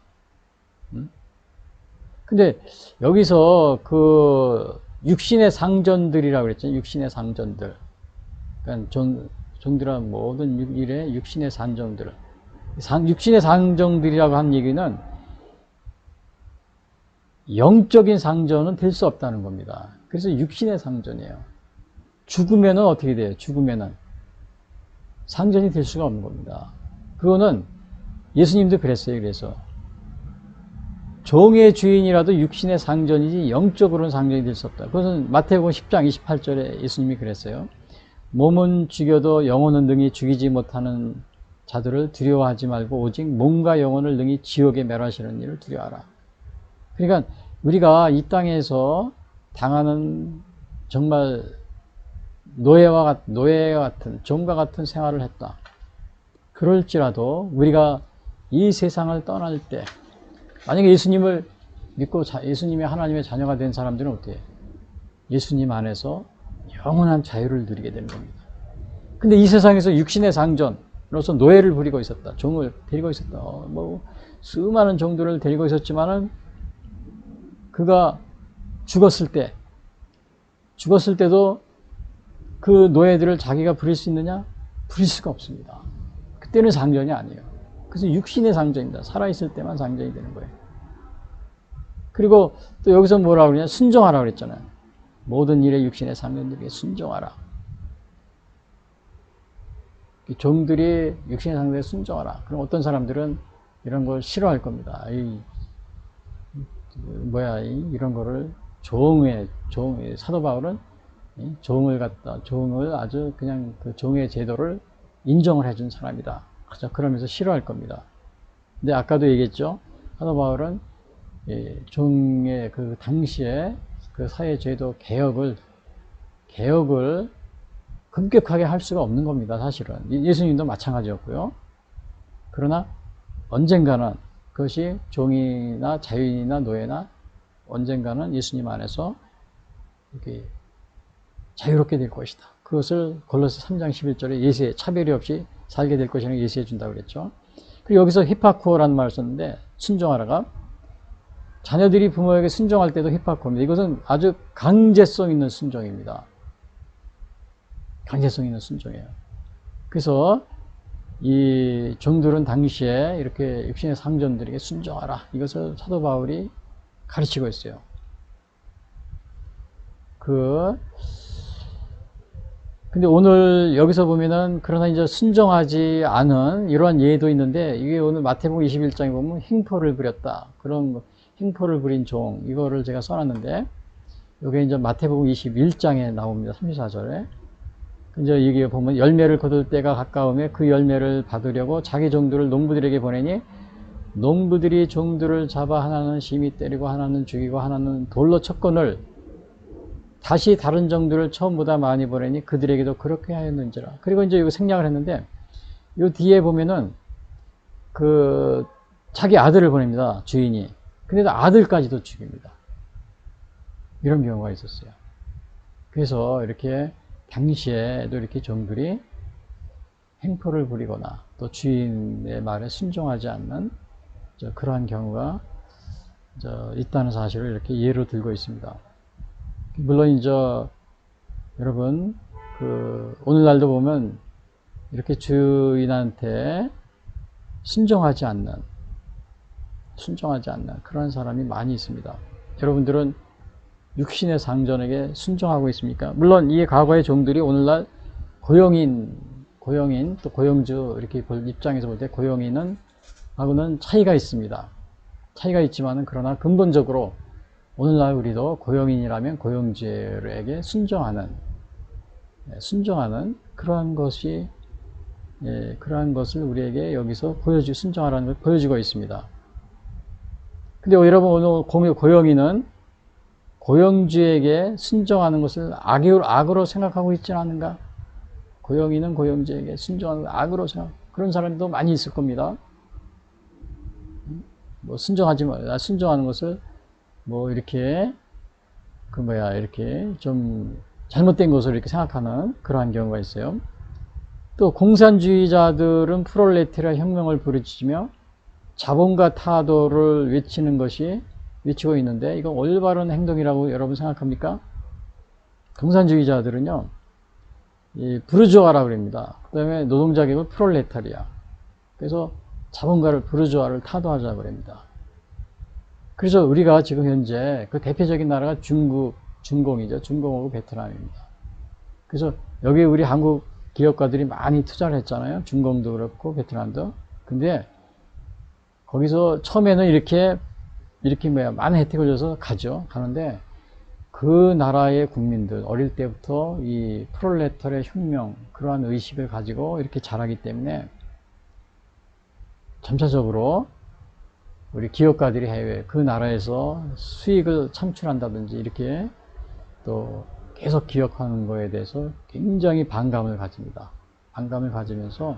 근데 여기서 육신의 상전들이라고 그랬잖아요. 육신의 상전들. 그러니까 종들아 모든 일에 육신의 상전들. 육신의 상전들이라고 하는 얘기는 영적인 상전은 될 수 없다는 겁니다. 그래서 육신의 상전이에요. 죽으면은 어떻게 돼요? 죽으면은 상전이 될 수가 없는 겁니다. 그거는 예수님도 그랬어요. 그래서 종의 주인이라도 육신의 상전이지 영적으로는 상전이 될 수 없다. 그것은 마태복음 10장 28절에 예수님이 그랬어요. 몸은 죽여도 영혼은 능히 죽이지 못하는 자들을 두려워하지 말고 오직 몸과 영혼을 능히 지옥에 멸하시는 일을 두려워하라. 그러니까 우리가 이 땅에서 당하는 정말 노예와 같은 종과 같은 생활을 했다. 그럴지라도 우리가 이 세상을 떠날 때 만약에 예수님을 믿고 예수님이 하나님의 자녀가 된 사람들은 어때요? 예수님 안에서 영원한 자유를 누리게 되는 겁니다. 근데 이 세상에서 육신의 상전으로서 노예를 부리고 있었다. 종을 데리고 있었다. 수많은 종들을 데리고 있었지만은 그가 죽었을 때도 그 노예들을 자기가 부릴 수 있느냐? 부릴 수가 없습니다. 그때는 상전이 아니에요. 그래서 육신의 상전입니다. 살아있을 때만 상전이 되는 거예요. 그리고 또 여기서 뭐라고 그러냐? 순종하라 그랬잖아요. 모든 일에 육신의 상전들에게 순종하라. 종들이 육신의 상전에 순종하라. 그럼 어떤 사람들은 이런 걸 싫어할 겁니다. 이런 거를 사도 바울은 종을 아주 그냥 그 종의 제도를 인정을 해준 사람이다. 그러면서 싫어할 겁니다. 근데 아까도 얘기했죠. 사도 바울은 종의 그 당시에 그 사회 제도 개혁을 급격하게 할 수가 없는 겁니다. 사실은 예수님도 마찬가지였고요. 그러나 언젠가는 그것이 종이나 자유인이나 노예나 언젠가는 예수님 안에서 이렇게 자유롭게 될 것이다. 그것을 골로새 3장 11절에 차별이 없이 살게 될 것이라는 예시해 준다고 그랬죠. 그리고 여기서 히파코라는 말을 썼는데 순종하라가 자녀들이 부모에게 순종할 때도 히파코입니다. 이것은 아주 강제성 있는 순종입니다. 강제성 있는 순종이에요. 그래서 이 종들은 당시에 이렇게 육신의 상전들에게 순종하라. 이것을 사도 바울이 가르치고 있어요. 근데 오늘 여기서 보면은 그러나 이제 순종하지 않은 이러한 예도 있는데 이게 오늘 마태복음 21장에 보면 횡포를 부렸다. 그런 횡포를 부린 종 이거를 제가 써놨는데 이게 이제 마태복음 21장에 나옵니다. 34절에. 이제 여기 보면 열매를 거둘 때가 가까우며 그 열매를 받으려고 자기 종들을 농부들에게 보내니 농부들이 종들을 잡아 하나는 심히 때리고 하나는 죽이고 하나는 돌로 쳤거늘 다시 다른 종들을 처음보다 많이 보내니 그들에게도 그렇게 하였는지라. 그리고 이제 이거 생략을 했는데 이 뒤에 보면은 자기 아들을 보냅니다. 주인이. 근데도 아들까지도 죽입니다. 이런 경우가 있었어요. 그래서 이렇게 당시에도 이렇게 종들이 횡포를 부리거나 또 주인의 말에 순종하지 않는 그러한 경우가 있다는 사실을 이렇게 예로 들고 있습니다. 물론 이제 여러분 오늘날도 보면 이렇게 주인한테 순종하지 않는 그런 사람이 많이 있습니다. 여러분들은 육신의 상전에게 순종하고 있습니까? 물론 이 과거의 종들이 오늘날 고용인 또 고용주 이렇게 볼 입장에서 볼 때 고용인은 하고는 차이가 있습니다. 차이가 있지만은 그러나 근본적으로 오늘날 우리도 고용인이라면 고용주에게 순종하는 그러한 것이 그러한 것을 우리에게 여기서 순종하라는 걸 보여주고 있습니다. 근데 여러분 오늘 고용인은 고용주에게 순종하는 것을 악으로 생각하고 있지는 않은가? 고용인은 고용주에게 순종하는 걸 악으로 생각. 그런 사람도 많이 있을 겁니다. 뭐 순종하는 것을 뭐 이렇게 이렇게 좀 잘못된 것으로 이렇게 생각하는 그러한 경우가 있어요. 또 공산주의자들은 프롤레타리아 혁명을 부르짖으며 자본과 타도를 외치고 있는데 이건 올바른 행동이라고 여러분 생각합니까? 공산주의자들은요, 이 부르주아라고 그럽니다. 그 다음에 노동자 계급을 프롤레타리아. 그래서 자본가를 부르주아를 타도하자고 그럽니다. 그래서 우리가 지금 현재 그 대표적인 나라가 중공이죠. 중공하고 베트남입니다. 그래서 여기 우리 한국 기업가들이 많이 투자를 했잖아요. 중공도 그렇고 베트남도. 근데 거기서 처음에는 이렇게 많은 혜택을 줘서 가는데 그 나라의 국민들 어릴 때부터 이 프롤레타리아 혁명 그러한 의식을 가지고 이렇게 자라기 때문에 점차적으로 우리 기업가들이 해외 그 나라에서 수익을 창출한다든지 이렇게 또 계속 기억하는 거에 대해서 굉장히 반감을 가집니다. 반감을 가지면서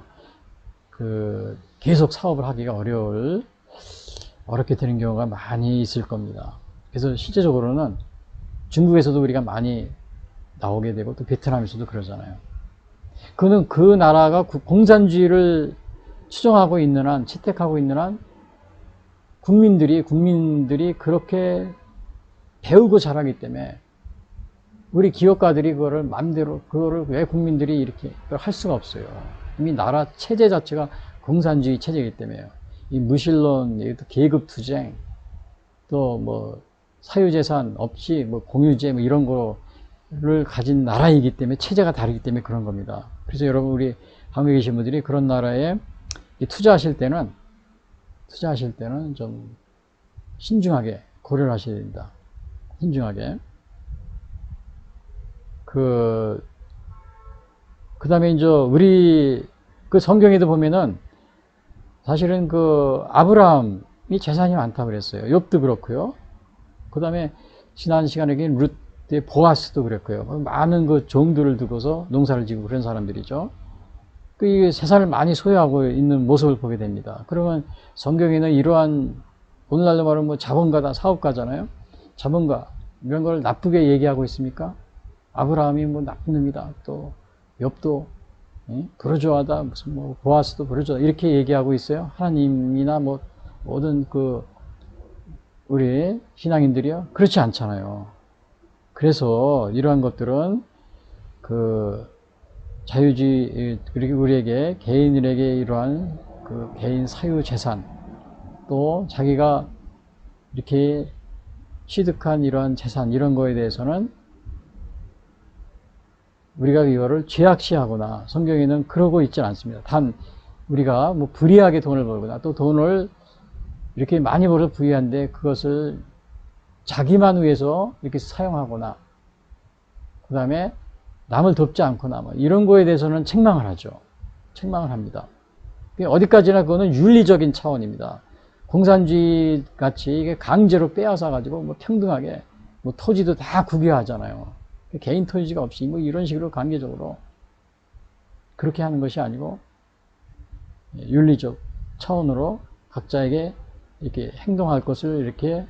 계속 사업을 하기가 어렵게 되는 경우가 많이 있을 겁니다. 그래서 실제적으로는 중국에서도 우리가 많이 나오게 되고 또 베트남에서도 그러잖아요. 그는 그 나라가 공산주의를 추종하고 있는 한, 채택하고 있는 한 국민들이 그렇게 배우고 자라기 때문에 우리 기업가들이 그거를 왜 국민들이 이렇게 할 수가 없어요. 이미 나라 체제 자체가 공산주의 체제이기 때문에요. 이 무신론, 계급 투쟁, 또 뭐 사유재산 없이 뭐 공유제 뭐 이런 거를 가진 나라이기 때문에 체제가 다르기 때문에 그런 겁니다. 그래서 여러분 우리 한국에 계신 분들이 그런 나라에 투자하실 때는 좀 신중하게 고려를 하셔야 됩니다. 신중하게. 그 다음에 이제 우리 성경에도 보면은 사실은 아브라함이 재산이 많다고 그랬어요. 욥도 그렇고요. 그 다음에 지난 시간에 룻의 보아스도 그랬고요. 많은 종들을 두고서 농사를 지고 그런 사람들이죠. 이 재산을 많이 소유하고 있는 모습을 보게 됩니다. 그러면 성경에는 이러한 오늘날로 말하면 뭐 자본가다, 사업가잖아요. 자본가 이런 걸 나쁘게 얘기하고 있습니까? 아브라함이 뭐 나쁜 놈이다. 또 욥도 부르주아다. 무슨 뭐 보아스도 부르주아 이렇게 얘기하고 있어요. 하나님이나 뭐 모든 우리 신앙인들이요. 그렇지 않잖아요. 그래서 이러한 것들은 자유주의, 그리고 우리에게, 개인들에게 이러한 개인 사유 재산, 또 자기가 이렇게 취득한 이러한 재산, 이런 거에 대해서는 우리가 이거를 죄악시하거나 성경에는 그러고 있지 않습니다. 단, 우리가 뭐 불이하게 돈을 벌거나 또 돈을 이렇게 많이 벌어서 부유한데 그것을 자기만 위해서 이렇게 사용하거나 그 다음에 남을 돕지 않거나 뭐 이런 거에 대해서는 책망을 하죠. 책망을 합니다. 어디까지나 그거는 윤리적인 차원입니다. 공산주의 같이 이게 강제로 빼앗아 가지고 뭐 평등하게 뭐 토지도 다 국유화하잖아요. 개인 토지가 없이 뭐 이런 식으로 강제적으로 그렇게 하는 것이 아니고 윤리적 차원으로 각자에게 이렇게 행동할 것을 이렇게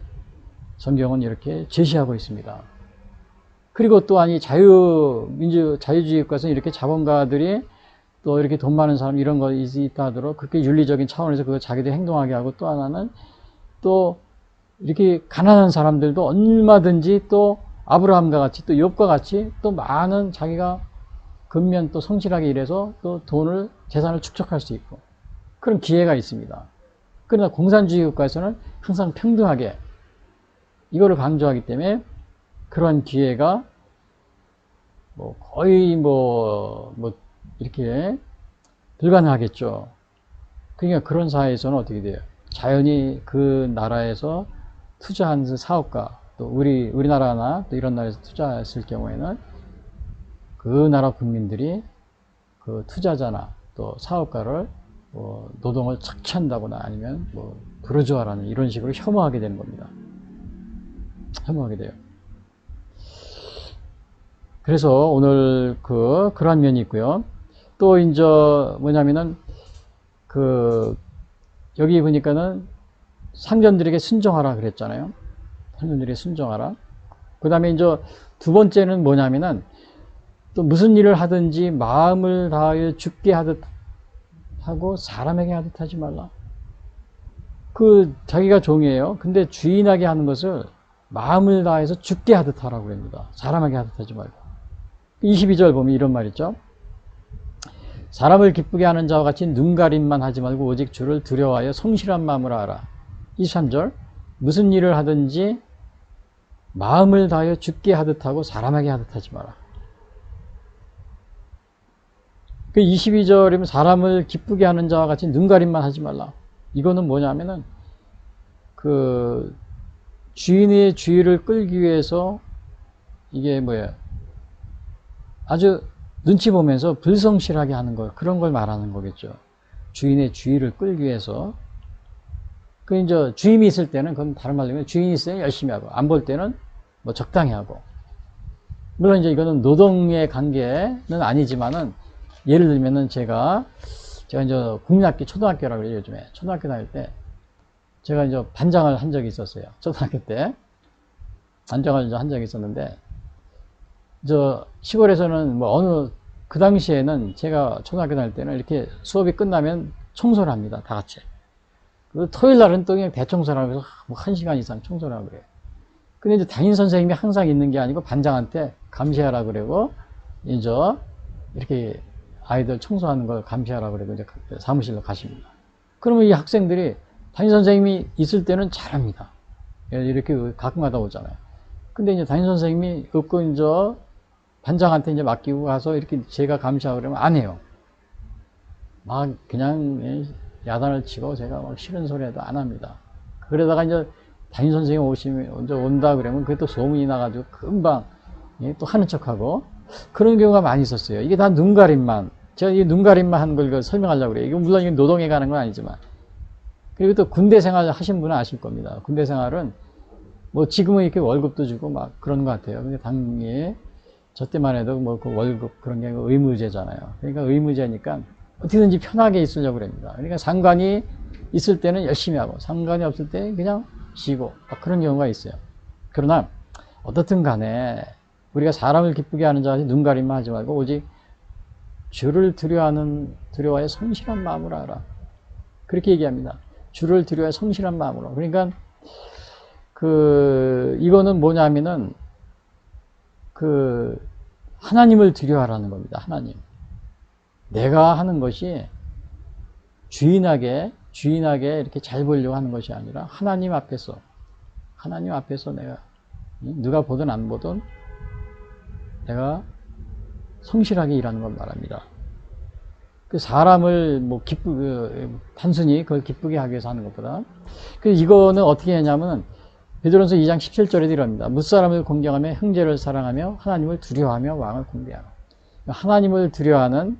성경은 이렇게 제시하고 있습니다. 그리고 또한 이 자유주의 국가에서는 이렇게 자본가들이 또 이렇게 돈 많은 사람 이런 거 있다 하도록 그렇게 윤리적인 차원에서 그거 자기들 행동하게 하고 또 하나는 또 이렇게 가난한 사람들도 얼마든지 또 아브라함과 같이 또 욥과 같이 또 많은 자기가 근면 또 성실하게 일해서 또 재산을 축적할 수 있고 그런 기회가 있습니다. 그러나 공산주의 국가에서는 항상 평등하게 이거를 강조하기 때문에 그런 기회가 뭐 거의 이렇게 불가능하겠죠. 그러니까 그런 사회에서는 어떻게 돼요? 자연히 그 나라에서 투자한 사업가, 또 우리나라나 또 이런 나라에서 투자했을 경우에는 그 나라 국민들이 그 투자자나 또 사업가를 노동을 착취한다거나 아니면 부르주아라는 이런 식으로 혐오하게 되는 겁니다. 혐오하게 돼요. 그래서 오늘 그러한 면이 있고요. 또 이제 뭐냐면은 여기 보니까는 상전들에게 순종하라 그랬잖아요. 상전들에게 순종하라. 그 다음에 이제 두 번째는 뭐냐면은 또 무슨 일을 하든지 마음을 다하여 죽게 하듯 하고 사람에게 하듯 하지 말라. 자기가 종이에요. 근데 주인에게 하는 것을 마음을 다해서 죽게 하듯 하라고 합니다. 사람에게 하듯 하지 말고. 22절 보면 이런 말 있죠. 사람을 기쁘게 하는 자와 같이 눈가림만 하지 말고 오직 주를 두려워하여 성실한 마음으로 하라. 23절 무슨 일을 하든지 마음을 다하여 죽게 하듯 하고 사람에게 하듯 하지 마라. 22절이면 사람을 기쁘게 하는 자와 같이 눈가림만 하지 말라. 이거는 뭐냐면은 주인의 주의를 끌기 위해서 이게 뭐예요? 아주 눈치 보면서 불성실하게 하는 거, 그런 걸 말하는 거겠죠. 주인의 주의를 끌기 위해서. 이제 주임이 있을 때는 그건 다른 말로 하면 주인이 있을 때는 열심히 하고, 안 볼 때는 적당히 하고. 물론 이제 이거는 노동의 관계는 아니지만은, 예를 들면은 제가 이제 국민학교, 초등학교라고 그래요, 요즘에. 초등학교 다닐 때 제가 이제 반장을 한 적이 있었어요. 초등학교 때. 반장을 한 적이 있었는데, 시골에서는 그 당시에는 제가 초등학교 다닐 때는 이렇게 수업이 끝나면 청소를 합니다. 다 같이. 토요일 날은 또 그냥 대청소를 하면서 1시간 이상 청소를 하고 그래요. 근데 이제 담임 선생님이 항상 있는 게 아니고 반장한테 감시하라 그러고, 이제 이렇게 아이들 청소하는 걸 감시하라 그러고 이제 사무실로 가십니다. 그러면 이 학생들이 담임 선생님이 있을 때는 잘합니다. 이렇게 가끔가다 오잖아요. 근데 이제 담임 선생님이 없고 이제 반장한테 이제 맡기고 가서 이렇게 제가 감시하고 그러면 안 해요. 막 그냥 야단을 치고 제가 막 싫은 소리 해도 안 합니다. 그러다가 이제 담임 선생님 온다 그러면 그게 또 소문이 나가지고 금방 또 하는 척하고 그런 경우가 많이 있었어요. 이게 다 눈가림만. 제가 이 눈가림만 하는 걸 설명하려고 그래요. 이거 물론 노동에 가는 건 아니지만. 그리고 또 군대 생활 하신 분은 아실 겁니다. 군대 생활은 지금은 이렇게 월급도 주고 막 그런 것 같아요. 근데 당시에 저 때만 해도 그 월급 그런 게 의무제잖아요. 그러니까 의무제니까 어떻게든지 편하게 있으려고 합니다. 그러니까 상관이 있을 때는 열심히 하고 상관이 없을 때 그냥 쉬고 그런 경우가 있어요. 그러나 어떻든 간에 우리가 사람을 기쁘게 하는 자와 눈가림만 하지 말고 오직 주를 두려워하여 성실한 마음으로 하라. 그렇게 얘기합니다. 주를 두려워하여 성실한 마음으로. 그러니까 이거는 뭐냐면은 하나님을 두려워하라는 겁니다. 하나님. 내가 하는 것이 주인에게 이렇게 잘 보이려고 하는 것이 아니라 하나님 앞에서 내가 누가 보든 안 보든 내가 성실하게 일하는 걸 말합니다. 사람을 단순히 그걸 기쁘게 하기 위해서 하는 것보다. 이거는 어떻게 하냐면 베드로전서 2장 17절에도 이럽니다. 무사람을 공경하며 형제를 사랑하며 하나님을 두려워하며 왕을 공배하라. 하나님을 두려워하는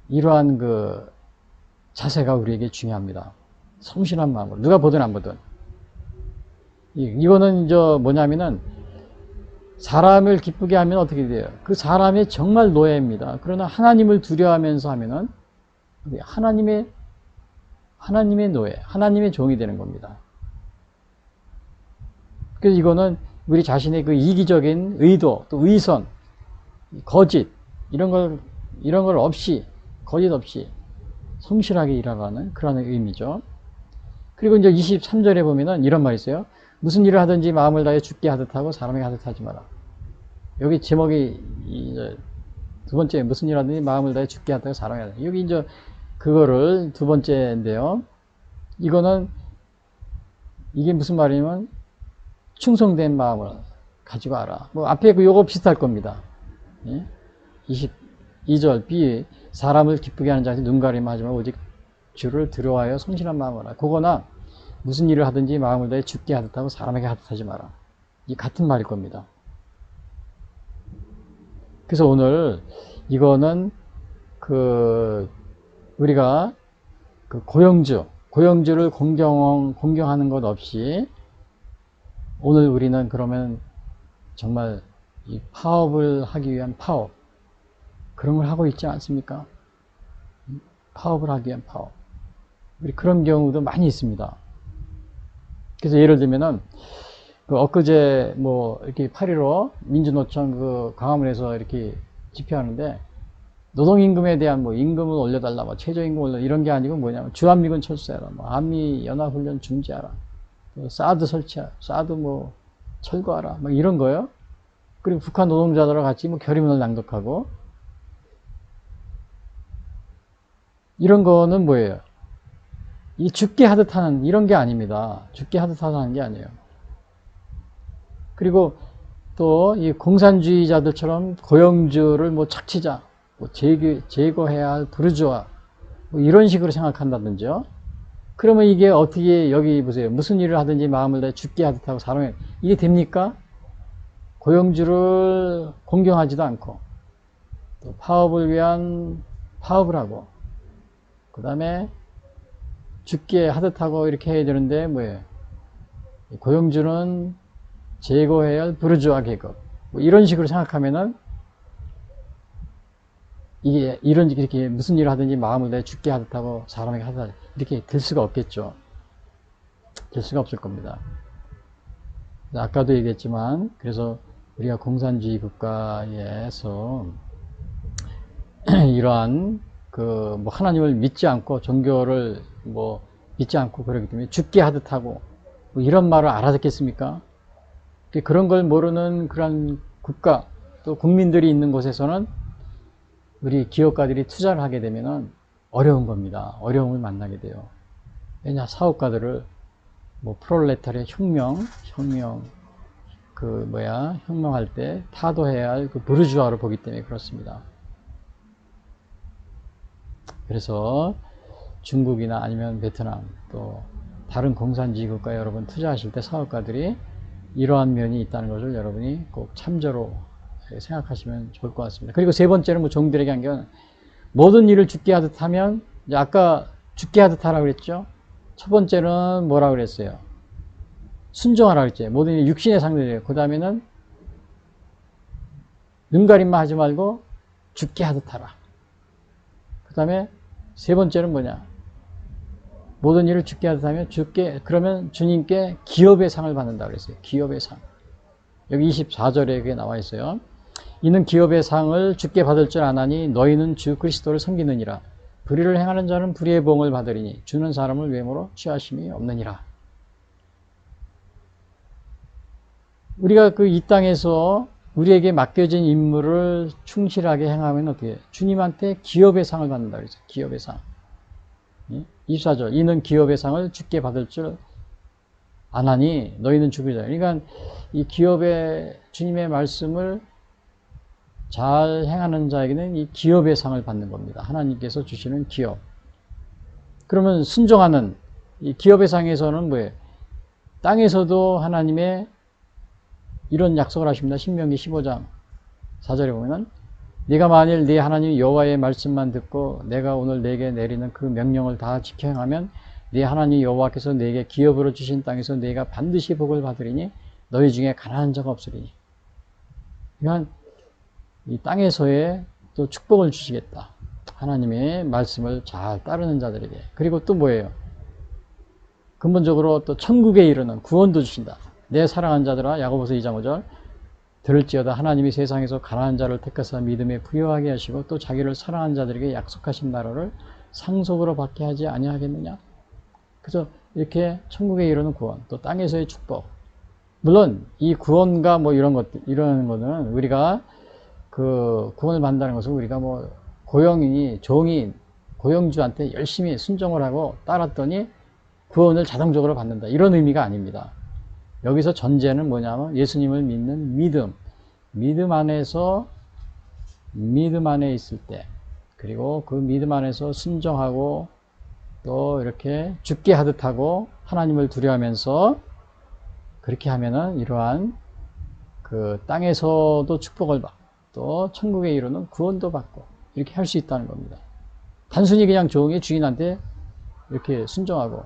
이러한 자세가 우리에게 중요합니다. 성실한 마음으로. 누가 보든 안 보든. 이거는 이제 뭐냐면은 사람을 기쁘게 하면 어떻게 돼요? 그 사람이 정말 노예입니다. 그러나 하나님을 두려워하면서 하면은 하나님의 노예, 하나님의 종이 되는 겁니다. 그래서 이거는 우리 자신의 이기적인 의도, 또 의선, 거짓, 이런 걸 없이, 거짓 없이 성실하게 일하라는 그런 의미죠. 그리고 이제 23절에 보면은 이런 말이 있어요. 무슨 일을 하든지 마음을 다해 죽게 하듯 하고 사람에게 하듯 하지 마라. 여기 제목이 이제 두 번째 무슨 일을 하든지 마음을 다해 죽게 하듯 하고 사람에게 하듯. 여기 이제 그거를 두 번째인데요. 이게 무슨 말이냐면 충성된 마음을. 가지고 와라. 뭐 앞에 그 요거 비슷할 겁니다. 예? 22절 B 사람을 기쁘게 하는 자에게 눈 가림 하지만 오직 주를 두려워하여 성실한 마음을 하라. 그거나 무슨 일을 하든지 마음을 다해 죽게 하듯 하고 사람에게 하듯 하지 마라. 이 같은 말일 겁니다. 그래서 오늘 이거는 우리가 고영주를 공경하는 것 없이 오늘 우리는 그러면 정말 이 파업을 하기 위한 파업, 그런 걸 하고 있지 않습니까? 파업을 하기 위한 파업. 우리 그런 경우도 많이 있습니다. 그래서 예를 들면은 엊그제 뭐 이렇게 8.15 민주노총 광화문에서 이렇게 집회하는데 노동임금에 대한 뭐 임금을 올려달라, 뭐 최저임금 올려 이런 게 아니고 뭐냐면 주한미군 철수해라, 뭐 한미 연합훈련 중지하라, 사드 설치하라, 사드 뭐 철거하라, 막 이런 거요. 그리고 북한 노동자들과 같이 뭐 결의문을 낭독하고 이런 거는 뭐예요? 이 죽게 하듯 하는 이런 게 아닙니다. 죽게 하듯 하는 게 아니에요. 그리고 또 이 공산주의자들처럼 고용주를 뭐 착취자, 뭐 제거해야 할 부르주아, 뭐 이런 식으로 생각한다든지요. 그러면 이게 어떻게, 여기 보세요. 무슨 일을 하든지 마음을 다해 죽게 하듯 하고 사람에게, 이게 됩니까? 고용주를 공경하지도 않고, 또 파업을 위한 파업을 하고, 그 다음에 죽게 하듯 하고 이렇게 해야 되는데, 뭐예요? 고용주는 제거해야 할 부르주아 계급. 뭐 이런 식으로 생각하면은, 이게 이렇게 무슨 일을 하든지 마음을 다해 죽게 하듯 하고 사람에게 하듯 이렇게 될 수가 없겠죠. 될 수가 없을 겁니다. 아까도 얘기했지만, 그래서 우리가 공산주의 국가에서 이러한 뭐 하나님을 믿지 않고 종교를 뭐 믿지 않고 그러기 때문에 죽게 하듯 하고 뭐 이런 말을 알아듣겠습니까? 그런 걸 모르는 그런 국가 또 국민들이 있는 곳에서는 우리 기업가들이 투자를 하게 되면은 어려운 겁니다. 어려움을 만나게 돼요. 왜냐, 사업가들을 뭐 프롤레타리아 혁명할 때 타도해야 할 그 부르주아로 보기 때문에 그렇습니다. 그래서 중국이나 아니면 베트남 또 다른 공산주의 국가에 여러분 투자하실 때 사업가들이 이러한 면이 있다는 것을 여러분이 꼭 참조로 생각하시면 좋을 것 같습니다. 그리고 세 번째는 뭐 종들에게 한 건 모든 일을 죽게 하듯 하면, 이제 아까 죽게 하듯 하라고 그랬죠. 첫 번째는 뭐라고 그랬어요? 순종하라고 그랬죠. 모든 일 육신의 상대예요. 그 다음에는 눈가림만 하지 말고 죽게 하듯 하라. 그 다음에 세 번째는 뭐냐? 모든 일을 죽게 하듯 하면 그러면 주님께 기업의 상을 받는다고 그랬어요. 기업의 상. 여기 24절에 그게 나와 있어요. 이는 기업의 상을 주께 받을 줄 아나니 너희는 주 그리스도를 섬기느니라. 불의를 행하는 자는 불의의 보응을 받으리니 주는 사람을 외모로 취하심이 없느니라. 우리가 이 땅에서 우리에게 맡겨진 임무를 충실하게 행하면 어떻게 해요? 주님한테 기업의 상을 받는다 그랬어요. 기업의 상. 24절. 이는 기업의 상을 주께 받을 줄 아나니 너희는 주기자. 그러니까 이 기업의 주님의 말씀을 잘 행하는 자에게는 이 기업의 상을 받는 겁니다. 하나님께서 주시는 기업. 그러면 순종하는 이 기업의 상에서는 뭐예요? 땅에서도 하나님의 이런 약속을 하십니다. 신명기 15장 4절에 보면은 네가 만일 네 하나님 여호와의 말씀만 듣고 내가 오늘 네게 내리는 그 명령을 다 지켜 행하면 네 하나님 여호와께서 네게 기업으로 주신 땅에서 네가 반드시 복을 받으리니 너희 중에 가난한 자가 없으리니. 그러니까 이 땅에서의 또 축복을 주시겠다. 하나님의 말씀을 잘 따르는 자들에게. 그리고 또 뭐예요? 근본적으로 또 천국에 이르는 구원도 주신다. 내 사랑하는 자들아, 야고보서 2장 5절. 들을지어다 하나님이 세상에서 가난한 자를 택하사 믿음에 부유하게 하시고 또 자기를 사랑하는 자들에게 약속하신 나라를 상속으로 받게 하지 아니하겠느냐. 그래서 이렇게 천국에 이르는 구원, 또 땅에서의 축복. 물론 이 구원과 뭐 이런 거는 우리가 구원을 받는다는 것은 우리가 뭐 고용인이, 종이 고용주한테 열심히 순종을 하고 따랐더니 구원을 자동적으로 받는다. 이런 의미가 아닙니다. 여기서 전제는 뭐냐면 예수님을 믿는 믿음. 믿음 안에 있을 때, 그리고 그 믿음 안에서 순종하고 또 이렇게 죽게 하듯 하고 하나님을 두려워하면서 그렇게 하면은 이러한 그 땅에서도 축복을 받고 또 천국에 이르는 구원도 받고 이렇게 할 수 있다는 겁니다. 단순히 그냥 종이 주인한테 이렇게 순종하고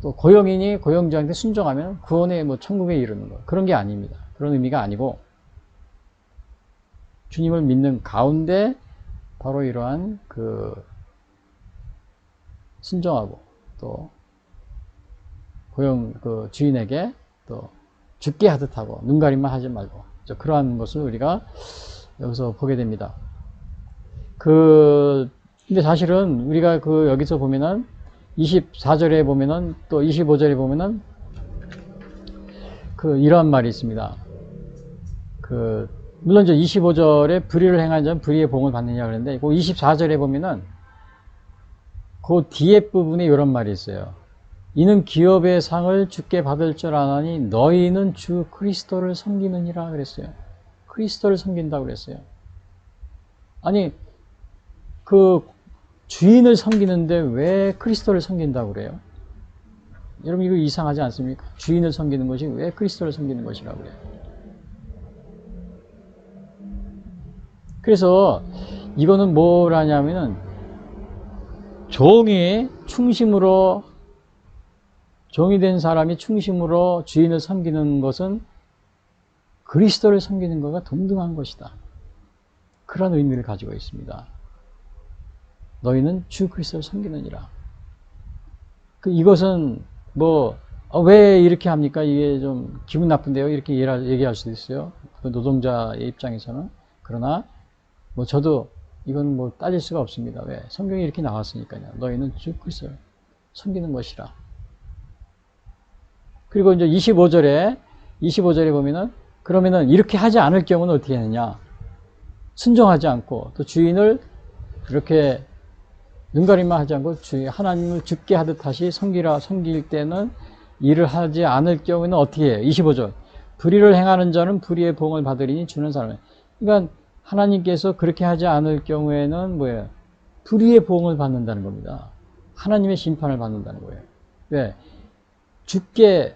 또 고용인이 고용주한테 순종하면 구원에 뭐 천국에 이르는 거, 그런 게 아닙니다. 그런 의미가 아니고 주님을 믿는 가운데 바로 이러한 그 순종하고 또 그 주인에게 또 죽게 하듯 하고 눈가림만 하지 말고 그러한 것을 우리가 여기서 보게 됩니다. 근데 사실은 우리가 여기서 보면은 24절에 보면은 또 25절에 보면은 이러한 말이 있습니다. 물론 이제 25절에 불의를 행한 자는 불의의 봉을 받느냐 그랬는데, 그 24절에 보면은 그 뒤에 부분에 이런 말이 있어요. 이는 기업의 상을 주께 받을 줄 아나니 너희는 주 그리스도를 섬기느니라 그랬어요. 그리스도를 섬긴다고 그랬어요. 아니, 주인을 섬기는데 왜 그리스도를 섬긴다고 그래요? 여러분 이거 이상하지 않습니까? 주인을 섬기는 것이 왜 그리스도를 섬기는 것이라고 그래요? 그래서 이거는 뭐라냐면은 종이 된 사람이 충심으로 주인을 섬기는 것은 그리스도를 섬기는 것과 동등한 것이다. 그런 의미를 가지고 있습니다. 너희는 주 그리스도를 섬기느니라. 이것은 왜 이렇게 합니까? 이게 좀 기분 나쁜데요? 이렇게 얘기할 수도 있어요. 노동자의 입장에서는. 그러나 저도 이건 따질 수가 없습니다. 왜? 성경이 이렇게 나왔으니까요. 너희는 주 그리스도를 섬기는 것이라. 그리고 이제 25절에 보면은 그러면은 이렇게 하지 않을 경우는 어떻게 하느냐? 순종하지 않고 또 주인을 이렇게 눈가림만 하지 않고 하나님을 죽게 하듯 다시 섬길 때는 일을 하지 않을 경우에는 어떻게 해요? 25절. 불의를 행하는 자는 불의의 봉을 받으리니 주는 사람은. 그러니까 하나님께서 그렇게 하지 않을 경우에는 뭐예요? 불의의 봉을 받는다는 겁니다. 하나님의 심판을 받는다는 거예요. 왜? 죽게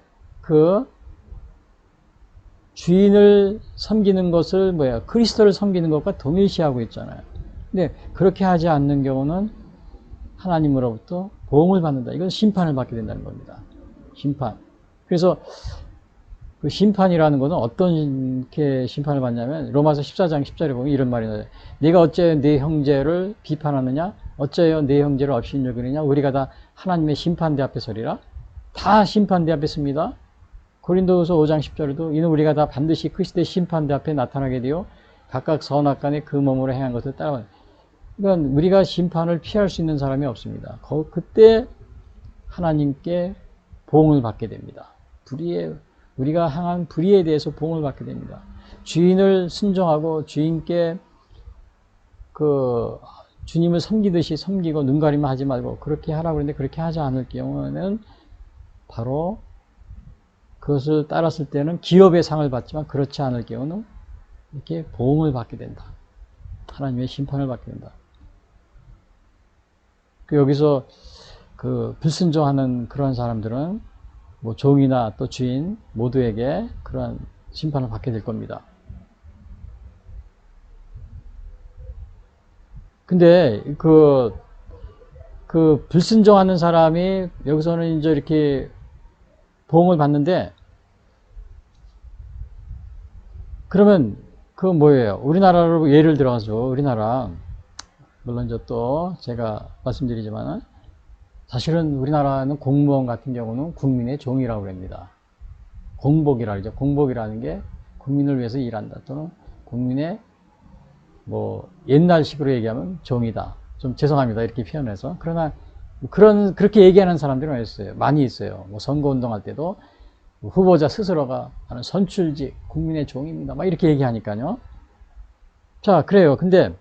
주인을 섬기는 것을 그리스도를 섬기는 것과 동일시하고 있잖아요. 근데 그렇게 하지 않는 경우는 하나님으로부터 보응을 받는다. 이건 심판을 받게 된다는 겁니다. 심판. 그래서 그 심판이라는 것은 어떤 심판을 받냐면 로마서 14장 10절에 보면 이런 말이 나와요. 네가 어째요 네 형제를 비판하느냐? 어째요 네 형제를 업신여기느냐? 우리가 다 하나님의 심판대 앞에 서리라. 다 심판대 앞에 섭니다. 고린도후서 5장 10절에도 이는 우리가 다 반드시 그리스도의 심판대 앞에 나타나게 되어 각각 선악간에 그 몸으로 행한 것을 따라가는. 그러니까 우리가 심판을 피할 수 있는 사람이 없습니다. 그때 하나님께 보응을 받게 됩니다. 우리가 행한 불의에 대해서 보응을 받게 됩니다. 주인을 순종하고 주인께 주님을 섬기듯이 섬기고 눈가림만 하지 말고 그렇게 하라고 했는데 그렇게 하지 않을 경우에는 바로 그것을 따랐을 때는 기업의 상을 받지만 그렇지 않을 경우는 이렇게 보응을 받게 된다. 하나님의 심판을 받게 된다. 여기서 불순종하는 그런 사람들은 종이나 또 주인 모두에게 그러한 심판을 받게 될 겁니다. 근데 불순종하는 사람이 여기서는 이제 이렇게 보응을 받는데 그러면 뭐예요? 우리나라로 예를 들어서 우리나라 물론 이제 또 제가 말씀드리지만 사실은 우리나라는 공무원 같은 경우는 국민의 종이라고 합니다. 공복이라 그러죠. 공복이라는 게 국민을 위해서 일한다 또는 국민의 옛날식으로 얘기하면 종이다. 좀 죄송합니다. 이렇게 표현해서. 그러나 그렇게 얘기하는 사람들이 많이 있어요. 선거운동할 때도 후보자 스스로가 나는 선출직 국민의 종입니다. 막 이렇게 얘기하니까요. 자, 그래요. 근데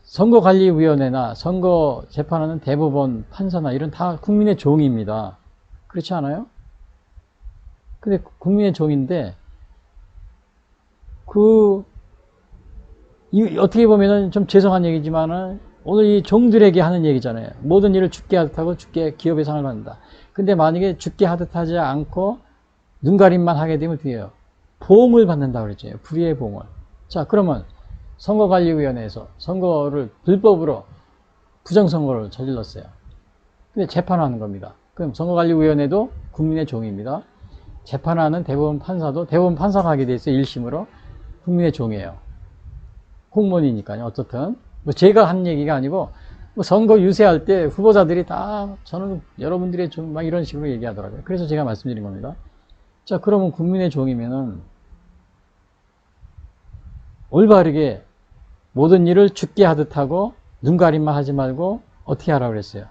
선거관리위원회나 선거 재판하는 대법원 판사나 이런 다 국민의 종입니다. 그렇지 않아요? 근데 국민의 종인데 어떻게 보면은 좀 죄송한 얘기지만은 오늘 이 종들에게 하는 얘기잖아요. 모든 일을 주께 하듯 하고 주께 기업의 상을 받는다. 근데 만약에 주께 하듯 하지 않고 눈가림만 하게 되면 어떻게 해요? 보응을 받는다고 그랬죠. 불의의 보응을. 자, 그러면 선거관리위원회에서 선거를 불법으로 부정선거를 저질렀어요. 근데 재판하는 겁니다. 그럼 선거관리위원회도 국민의 종입니다. 재판하는 대법원 판사도 대법원 판사가 하게 돼 있어요. 1심으로. 국민의 종이에요. 공무원이니까요. 어쨌든 뭐 제가 한 얘기가 아니고 뭐 선거 유세할 때 후보자들이 다 저는 여러분들의 종 막 이런 식으로 얘기하더라고요. 그래서 제가 말씀드린 겁니다. 자, 그러면 국민의 종이면은 올바르게 모든 일을 주께 하듯 하고 눈가림만 하지 말고 어떻게 하라고 그랬어요?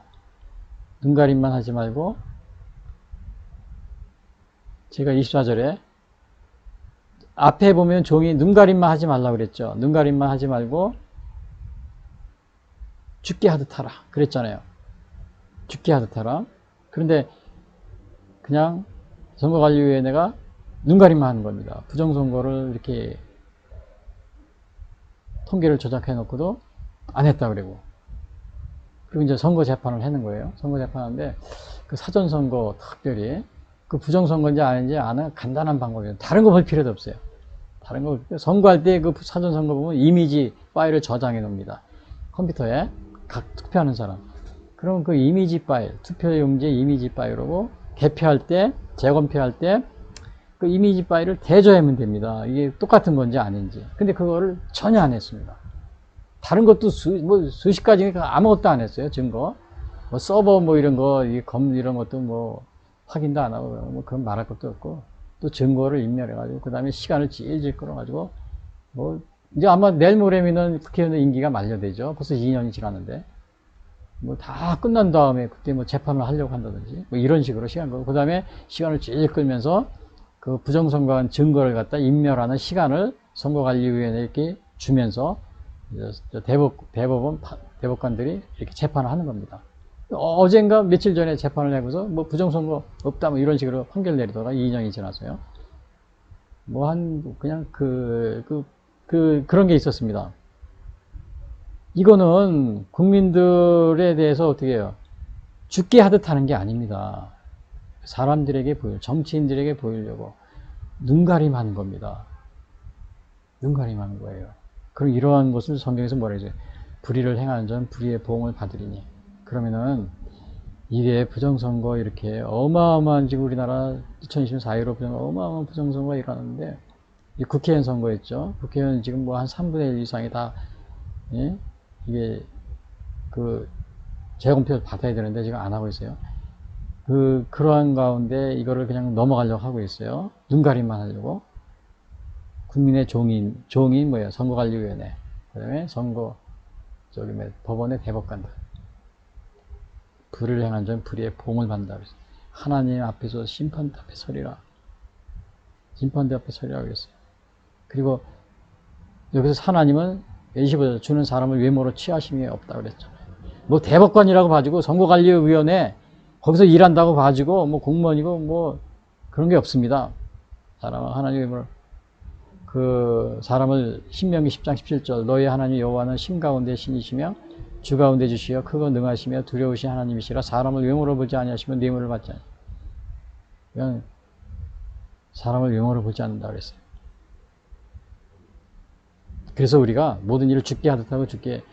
눈가림만 하지 말고 제가 24절에 앞에 보면 종이 눈가림만 하지 말라고 그랬죠. 눈가림만 하지 말고 주께 하듯 하라 그랬잖아요. 주께 하듯 하라. 그런데 그냥 선거관리위원회가 눈가림만 하는 겁니다. 부정선거를 이렇게 통계를 조작해 놓고도 안 했다 그러고. 그리고 이제 선거 재판을 하는 거예요. 선거 재판하는데 그 사전선거 특별히 그 부정선거인지 아닌지 아는 간단한 방법이에요. 다른 거 볼 필요도 없어요. 다른 거 선거할 때 그 사전선거 보면 이미지 파일을 저장해 놓습니다. 컴퓨터에 각 투표하는 사람. 그럼 그 이미지 파일, 투표용지 이미지 파일하고 개표할 때, 재검표할 때 그 이미지 파일을 대조하면 됩니다. 이게 똑같은 건지 아닌지. 근데 그거를 전혀 안 했습니다. 다른 것도 수십 가지니까 아무것도 안 했어요. 증거. 뭐 서버 뭐 이런 거, 이런 것도 뭐 확인도 안 하고 뭐 그건 말할 것도 없고 또 증거를 인멸해가지고 그 다음에 시간을 질질 끌어가지고 뭐 이제 아마 내일 모레면은 국회의원 임기가 만료되죠. 벌써 2년이 지났는데 뭐 다 끝난 다음에 그때 뭐 재판을 하려고 한다든지 뭐 이런 식으로 시간 걸고 그 다음에 시간을 질질 끌면서 그 부정선거한 증거를 갖다 인멸하는 시간을 선거관리위원회에 주면서 대법관들이 이렇게 재판을 하는 겁니다. 어젠가 며칠 전에 재판을 하고서 뭐 부정선거 없다 뭐 이런 식으로 판결 내리다가 2년이 지나서요. 뭐 그냥 그런 게 있었습니다. 이거는 국민들에 대해서 어떻게 해요? 죽게 하듯 하는 게 아닙니다. 사람들에게 정치인들에게 보이려고 눈가림하는 겁니다. 눈가림하는 거예요. 그럼 이러한 것을 성경에서 뭐라 해요? 불의를 행하는 자는 불의의 보응을 받으리니. 그러면은 이게 부정선거 이렇게 어마어마한 지금 우리나라 2020년 4.15 어마어마한 부정선거가 일어났는데 이 국회의원 선거였죠. 국회의원 지금 뭐 한 3분의 1 이상이 다 이게 재검표 받아야 되는데 지금 안 하고 있어요. 그러한 가운데 이거를 그냥 넘어가려고 하고 있어요. 눈가림만 하려고. 국민의 종이 뭐예요? 선거관리위원회. 그 다음에 법원의 대법관들. 불의를 행한 자는 불의의 보응을 받는다. 하나님 앞에서 심판대 앞에 서리라. 심판대 앞에 서리라 그랬어요. 그리고 여기서 하나님은 25절 주는 사람을 외모로 취하심이 없다 그랬잖아요. 뭐 대법관이라고 봐주고 선거관리위원회 거기서 일한다고 봐주고 뭐 공무원이고 뭐 그런 게 없습니다. 사람은 하나님의 외모를 사람을 신명기 10장 17절 너희 하나님 여호와는 신 가운데 신이시며 주 가운데 주시어 크고 능하시며 두려우신 하나님이시라 사람을 외모로 보지 아니하시며 뇌물을 받지 않으시며 그냥 사람을 외모로 보지 않는다 그랬어요. 그래서 우리가 모든 일을 주께 하듯 하고 주께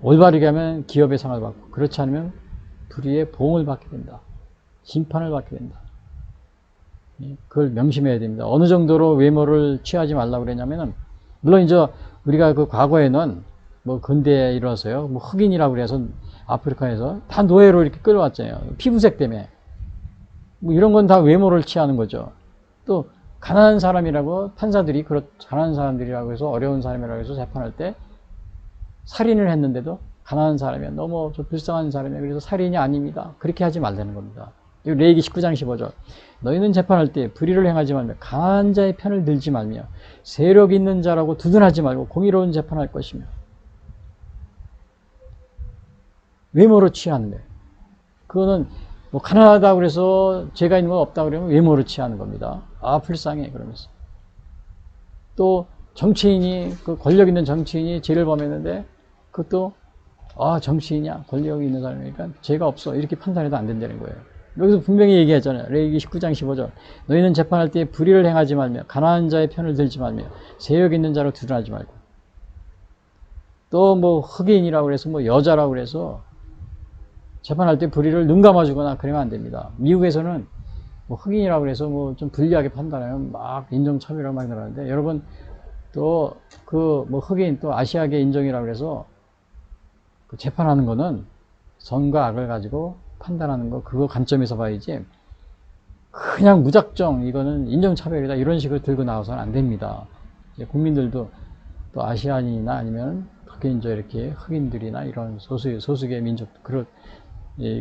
올바르게 하면 기업의 상을 받고 그렇지 않으면 불의의 보응을 받게 된다. 심판을 받게 된다. 그걸 명심해야 됩니다. 어느 정도로 외모를 취하지 말라고 그랬냐면은 물론 이제 우리가 과거에는 뭐 근대에 이르러서요. 뭐 흑인이라고 그래서 아프리카에서 다 노예로 이렇게 끌어왔잖아요. 피부색 때문에. 뭐 이런 건 다 외모를 취하는 거죠. 또 가난한 사람이라고 판사들이 가난한 사람들이라고 해서 어려운 사람이라고 해서 재판할 때 살인을 했는데도 가난한 사람이야. 너무 불쌍한 사람이야. 그래서 살인이 아닙니다. 그렇게 하지 말라는 겁니다. 레위기 19장 15절. 너희는 재판할 때 불의를 행하지 말며 강한 자의 편을 들지 말며 세력 있는 자라고 두둔하지 말고 공의로운 재판할 것이며 외모로 취하는데 그거는 뭐 가난하다 그래서 죄가 있는 건 없다 그러면 외모를 취하는 겁니다. 아 불쌍해 그러면서. 또 정치인이 그 권력 있는 정치인이 죄를 범했는데 그것도 아 정치인이야 권력이 있는 사람이니까 죄가 없어 이렇게 판단해도 안 된다는 거예요. 여기서 분명히 얘기했잖아요. 레위기 19장 15절 너희는 재판할 때 불의를 행하지 말며 가난한 자의 편을 들지 말며 세력 있는 자로 두둔하지 말고 또 뭐 흑인이라고 그래서 뭐 여자라고 그래서 재판할 때 불의를 눈 감아주거나 그러면 안 됩니다. 미국에서는 뭐 흑인이라고 그래서 뭐 좀 불리하게 판단하면 막 인종차별을 막 늘어나는데 여러분 또 그 뭐 흑인 또 아시아계 인종이라고 그래서 그 재판하는 거는 선과 악을 가지고 판단하는 거 그거 관점에서 봐야지 그냥 무작정 이거는 인종차별이다 이런 식으로 들고 나와서는 안 됩니다. 국민들도 또 아시안이나 아니면 특히 이제 이렇게 흑인들이나 이런 소수의 민족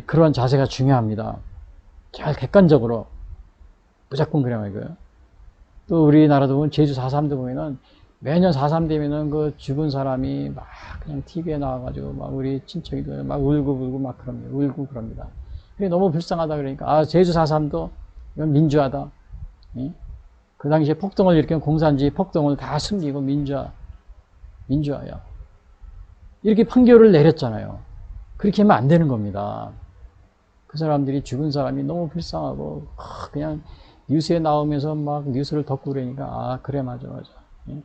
그런 자세가 중요합니다. 잘 객관적으로 무조건 그래 말고요. 또 우리나라도 보면 제주 4.3도 보면은 매년 4.3 되면은 그 죽은 사람이 막 그냥 TV에 나와가지고 막 우리 친척이들 막 울고 막 그럽니다. 울고 그럽니다. 그게 너무 불쌍하다 그러니까 아 제주 4.3도 이건 민주화다. 예? 그 당시에 폭동을 일으킨 공산주의 폭동을 다 숨기고 민주화야. 이렇게 판결을 내렸잖아요. 그렇게 하면 안 되는 겁니다. 그 사람들이 죽은 사람이 너무 불쌍하고 그냥 뉴스에 나오면서 막 뉴스를 덮고 그러니까 아 그래 맞아 예?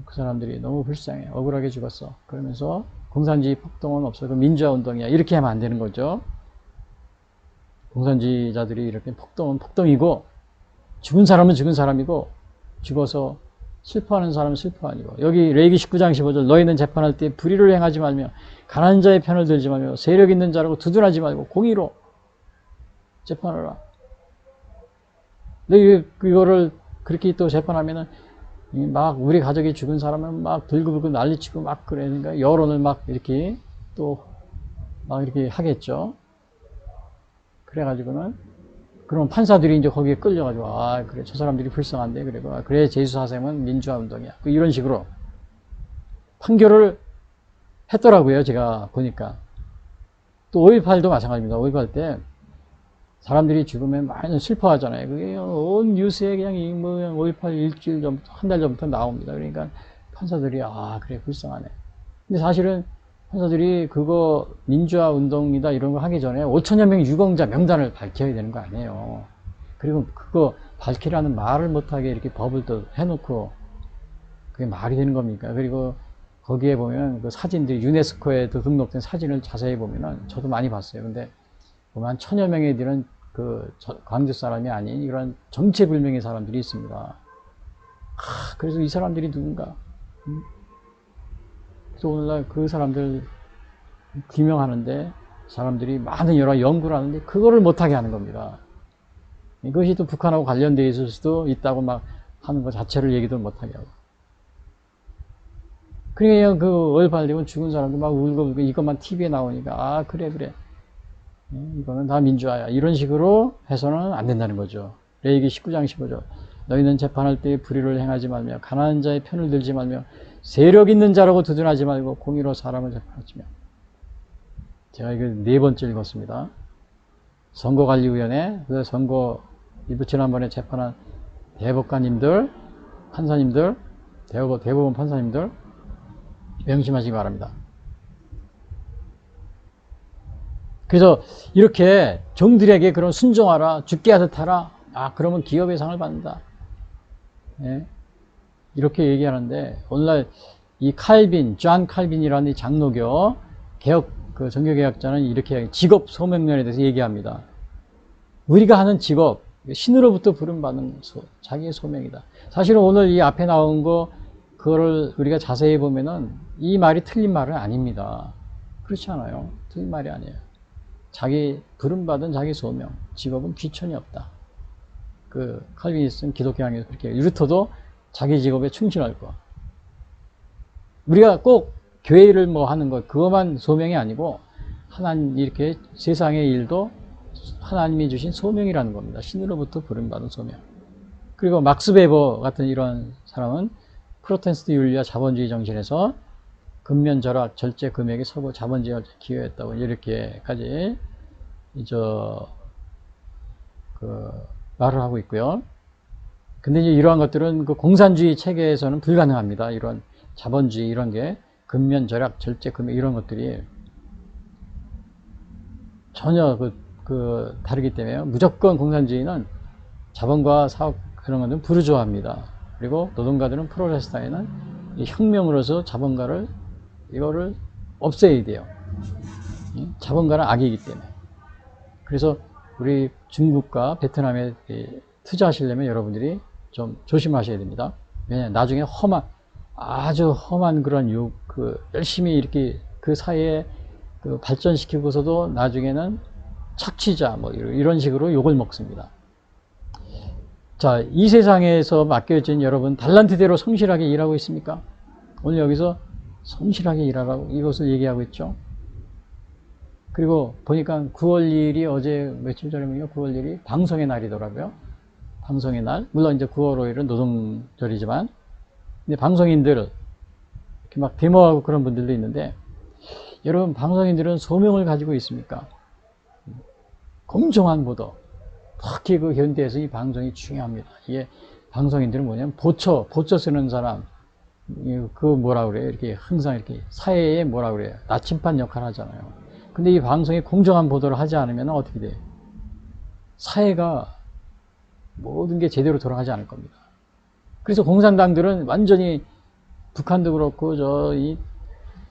그 사람들이 너무 불쌍해 억울하게 죽었어 그러면서 공산주의 폭동은 없어 그 민주화 운동이야 이렇게 하면 안 되는 거죠. 공산주의자들이 이렇게 폭동은 폭동이고 죽은 사람은 죽은 사람이고 죽어서 슬퍼하는 사람은 슬퍼 아니고 여기 레위기 19장 15절 너희는 재판할 때 불의를 행하지 말며 가난한 자의 편을 들지 말며 세력 있는 자라고 두둔하지 말고 공의로 재판하라. 근데 이거를 그렇게 또 재판하면은 막 우리 가족이 죽은 사람은 막 불구불구 난리치고 막 그러니까 여론을 막 이렇게 또 막 이렇게 하겠죠. 그래가지고는 그럼 판사들이 이제 거기에 끌려가지고 아 그래 저 사람들이 불쌍한데 그리고 아, 그래 제주사생은 민주화 운동이야 이런 식으로 판결을 했더라고요. 제가 보니까 또 5.18도 마찬가지입니다. 5.18 때 사람들이 죽으면 많이 슬퍼하잖아요. 그게 온 뉴스에 그냥 뭐 5.18 일주일 전부터 한 달 전부터 나옵니다. 그러니까 판사들이 아 그래 불쌍하네. 근데 사실은 판사들이 그거 민주화 운동이다 이런 거 하기 전에 5천여 명 유공자 명단을 밝혀야 되는 거 아니에요. 그리고 그거 밝히라는 말을 못하게 이렇게 법을 또 해놓고 그게 말이 되는 겁니까? 그리고 거기에 보면 그 사진들이 유네스코에도 등록된 사진을 자세히 보면은 저도 많이 봤어요. 근데 보면 한 1,000여 명에 되는 그 광주 사람이 아닌 이런 정체불명의 사람들이 있습니다. 그래서 이 사람들이 누군가? 그래서 오늘날 그 사람들 규명하는데 사람들이 많은 여러 연구를 하는데 그거를 못하게 하는 겁니다. 이것이 또 북한하고 관련되어 있을 수도 있다고 막 하는 것 자체를 얘기도 못하게 하고. 그러니까 그 5.18 되면 죽은 사람들 막 울고 이것만 TV에 나오니까 아 그래 이거는 다 민주화야 이런 식으로 해서는 안 된다는 거죠. 레위기 19장 15절 너희는 재판할 때 불의를 행하지 말며 가난한 자의 편을 들지 말며 세력 있는 자라고 두둔하지 말고 공의로 사람을 재판하지며. 제가 이거 4번째 읽었습니다. 선거관리위원회 그 선거 지난번에 재판한 대법관님들 판사님들 대법원 판사님들 명심하시기 바랍니다. 그래서 이렇게 종들에게 그런 순종하라 죽게 하듯 하라 아 그러면 기업의 상을 받는다 예? 이렇게 얘기하는데 오늘날 이 존 칼빈이라는 이 장로교 개혁 그 종교개혁자는 이렇게 직업 소명론에 대해서 얘기합니다. 우리가 하는 직업 신으로부터 부름받은 자기의 소명이다. 사실은 오늘 이 앞에 나온 거 그거를 우리가 자세히 보면은 이 말이 틀린 말은 아닙니다. 그렇지 않아요. 틀린 말이 아니에요. 자기 부름받은 자기 소명 직업은 귀천이 없다. 그 칼빈이스트는 기독교양에서 그렇게 루터도 자기 직업에 충실할 거. 우리가 꼭 교회를 뭐 하는 것 그것만 소명이 아니고 하나님 이렇게 세상의 일도 하나님이 주신 소명이라는 겁니다. 신으로부터 부름받은 소명. 그리고 막스 베버 같은 이런 사람은 프로테스트 윤리와 자본주의 정신에서 근면절하 절제 금액에 서고 자본주의가 기여했다고 이렇게까지 말을 하고 있고요. 근데 이제 이러한 것들은 그 공산주의 체계에서는 불가능합니다. 이런 자본주의 이런 게 근면 절약, 절제 금연 이런 것들이 전혀 다르기 때문에 무조건 공산주의는 자본과 사업 그런 것은 부르주아입니다. 그리고 노동가들은 프로레스타인은 혁명으로서 자본가를 이거를 없애야 돼요. 자본가는 악이기 때문에. 그래서 우리 중국과 베트남에 투자하시려면 여러분들이 좀 조심하셔야 됩니다. 왜냐하면 나중에 아주 험한 그런 열심히 이렇게 그 사이에 발전시키고서도 나중에는 착취자 뭐 이런 식으로 욕을 먹습니다. 자, 이 세상에서 맡겨진 여러분 달란트대로 성실하게 일하고 있습니까? 오늘 여기서 성실하게 일하라고 이것을 얘기하고 있죠. 그리고 보니까 9월 2일이 어제 며칠 전이면요 9월 1일이 방송의 날이더라고요. 방송의 날. 물론 이제 9월 5일은 노동절이지만 근데 방송인들 이렇게 막 데모하고 그런 분들도 있는데 여러분 방송인들은 소명을 가지고 있습니까? 공정한 보도. 특히 그 현대에서 이 방송이 중요합니다. 이게 방송인들은 뭐냐면 보초 쓰는 사람, 뭐라 그래요? 이렇게 항상 이렇게 사회에 뭐라 그래요? 나침반 역할을 하잖아요. 근데 이 방송이 공정한 보도를 하지 않으면 어떻게 돼요? 사회가 모든 게 제대로 돌아가지 않을 겁니다. 그래서 공산당들은 완전히 북한도 그렇고 이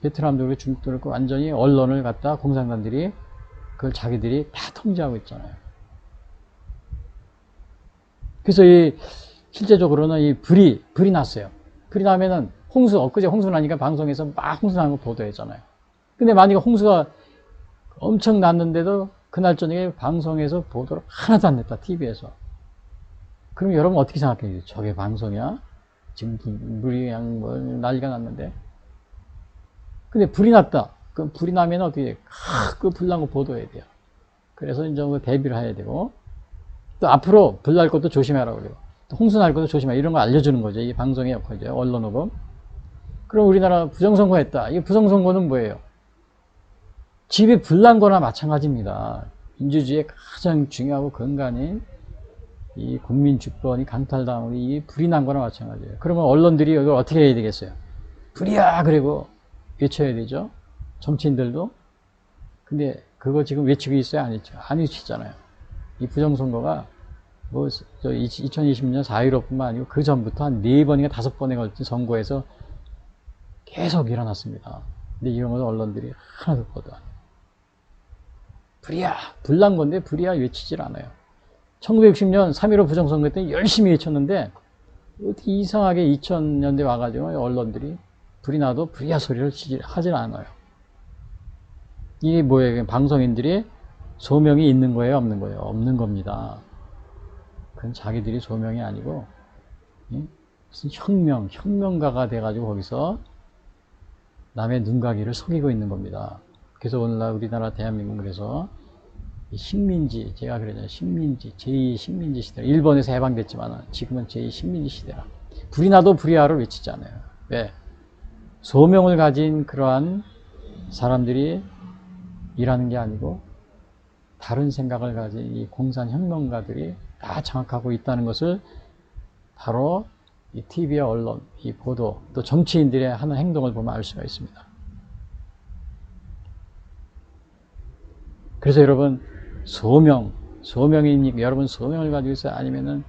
베트남도 그렇고 중국도 그렇고 완전히 언론을 갖다 공산당들이 그걸 자기들이 다 통제하고 있잖아요. 그래서 실제적으로는 이 불이 났어요. 불이 나면은 엊그제 홍수 나니까 방송에서 막 홍수 나는 거 보도했잖아요. 근데 만약에 홍수가 엄청 났는데도 그날 저녁에 방송에서 보도를 하나도 안 냈다, TV에서. 그럼 여러분 어떻게 생각해요? 저게 방송이야? 지금 물이 그냥 뭐 난리가 났는데. 근데 불이 났다. 그럼 불이 나면 어떻게 해요? 그 불 난 거 보도해야 돼요. 그래서 이제 대비를 해야 되고. 또 앞으로 불 날 것도 조심하라고 그래요. 또 홍수 날 것도 조심하라. 이런 거 알려주는 거죠. 이게 방송의 역할이죠. 언론호법. 그럼 우리나라 부정선거 했다. 이 부정선거는 뭐예요? 집에 불 난 거나 마찬가지입니다. 민주주의의 가장 중요하고 근간인 이 국민 주권이 강탈당하고 이 불이 난 거나 마찬가지예요. 그러면 언론들이 이걸 어떻게 해야 되겠어요? 불이야! 그리고 외쳐야 되죠. 정치인들도. 근데 그거 지금 외치고 있어요? 안 외치죠? 안 외치잖아요. 이 부정선거가 2020년 4.15뿐만 아니고 그 전부터 한 4번인가 5번에 걸친 선거에서 계속 일어났습니다. 근데 이런 것을 언론들이 하나도 보도 안 해요. 불이야! 불난 건데 불이야! 외치질 않아요. 1960년 3.15 부정선거 때 열심히 외쳤는데 어떻게 이상하게 2000년대 와가지고 언론들이 불이 나도 불이야 소리를 하질 않아요. 이게 뭐예요? 방송인들이 소명이 있는 거예요? 없는 거예요? 없는 겁니다. 그건 자기들이 소명이 아니고 무슨 혁명가가 돼가지고 거기서 남의 눈가기를 속이고 있는 겁니다. 그래서 오늘날 우리나라 대한민국은 그래서 식민지, 제가 그러잖아요. 식민지, 제2식민지 시대. 일본에서 해방됐지만 지금은 제2식민지 시대라. 불이 나도 불이야를 외치지 않아요. 왜? 소명을 가진 그러한 사람들이 일하는 게 아니고 다른 생각을 가진 이 공산혁명가들이 다 장악하고 있다는 것을 바로 이 TV와 언론, 이 보도, 또 정치인들의 하는 행동을 보면 알 수가 있습니다. 그래서 여러분, 소명이니까 여러분 소명을 가지고 있어요? 아니면은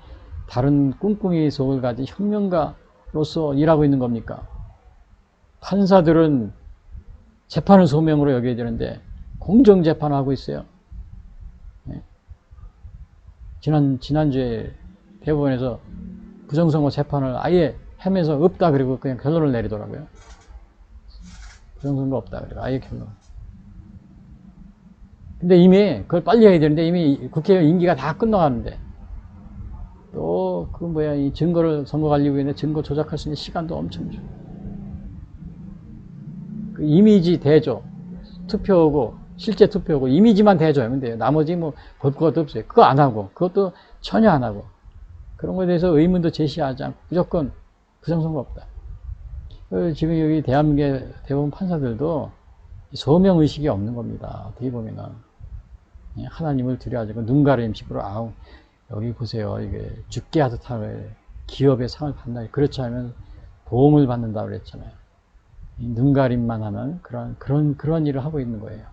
다른 꿍꿍이 속을 가진 혁명가로서 일하고 있는 겁니까? 판사들은 재판을 소명으로 여겨야 되는데 공정재판을 하고 있어요. 네? 지난주에 대법원에서 부정선거 재판을 아예 하면서 없다 그리고 그냥 결론을 내리더라고요. 부정선거 없다 그리고 아예 결론. 근데 이미 그걸 빨리 해야 되는데 이미 국회의원 임기가 다 끝나가는데 또 이 증거를 선거관리위원회 증거 조작할 수 있는 시간도 엄청 줘. 그 이미지 대조, 투표하고 실제 투표하고 이미지만 대조하면 돼요. 나머지 뭐 볼 것도 없어요. 그거 안 하고 그것도 전혀 안 하고 그런 거에 대해서 의문도 제시하지 않고 무조건 부정선거 없다. 지금 여기 대한민국의 대부분 판사들도 소명의식이 없는 겁니다. 어떻게 보면은. 하나님을 두려워하고 눈가림식으로 아우 여기 보세요. 이게 죽게 하듯 하는 기업의 상을 받나. 그렇지 않으면 보험을 받는다고 그랬잖아요. 눈가림만 하는 그런 일을 하고 있는 거예요.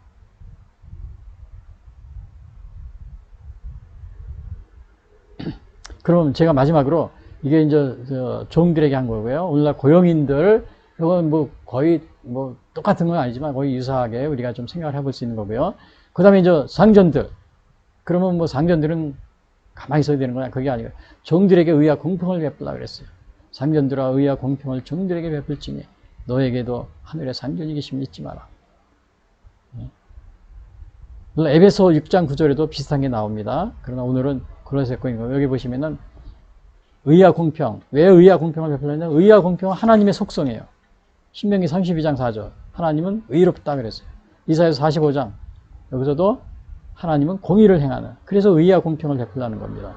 그럼 제가 마지막으로 이게 이제 종들에게 한 거고요. 오늘날 고용인들, 이건 뭐 거의 뭐 똑같은 건 아니지만 거의 유사하게 우리가 좀 생각을 해볼 수 있는 거고요. 그 다음에 이제 상전들. 그러면 뭐 상전들은 가만히 있어야 되는 거야. 그게 아니고 종들에게 의와 공평을 베풀라 그랬어요. 상전들아 의와 공평을 종들에게 베풀지니 너에게도 하늘의 상전이 계심을 잊지 마라. 물론 에베소 6장 9절에도 비슷한 게 나옵니다. 그러나 오늘은 골로새 거인 여기 보시면은 의와 공평. 왜 의와 공평을 베풀냐면 의와 공평은 하나님의 속성이에요. 신명기 32장 4절. 하나님은 의롭다 그랬어요. 이사야서 45장. 여기서도 하나님은 공의를 행하는. 그래서 의와 공평을 베풀라는 겁니다.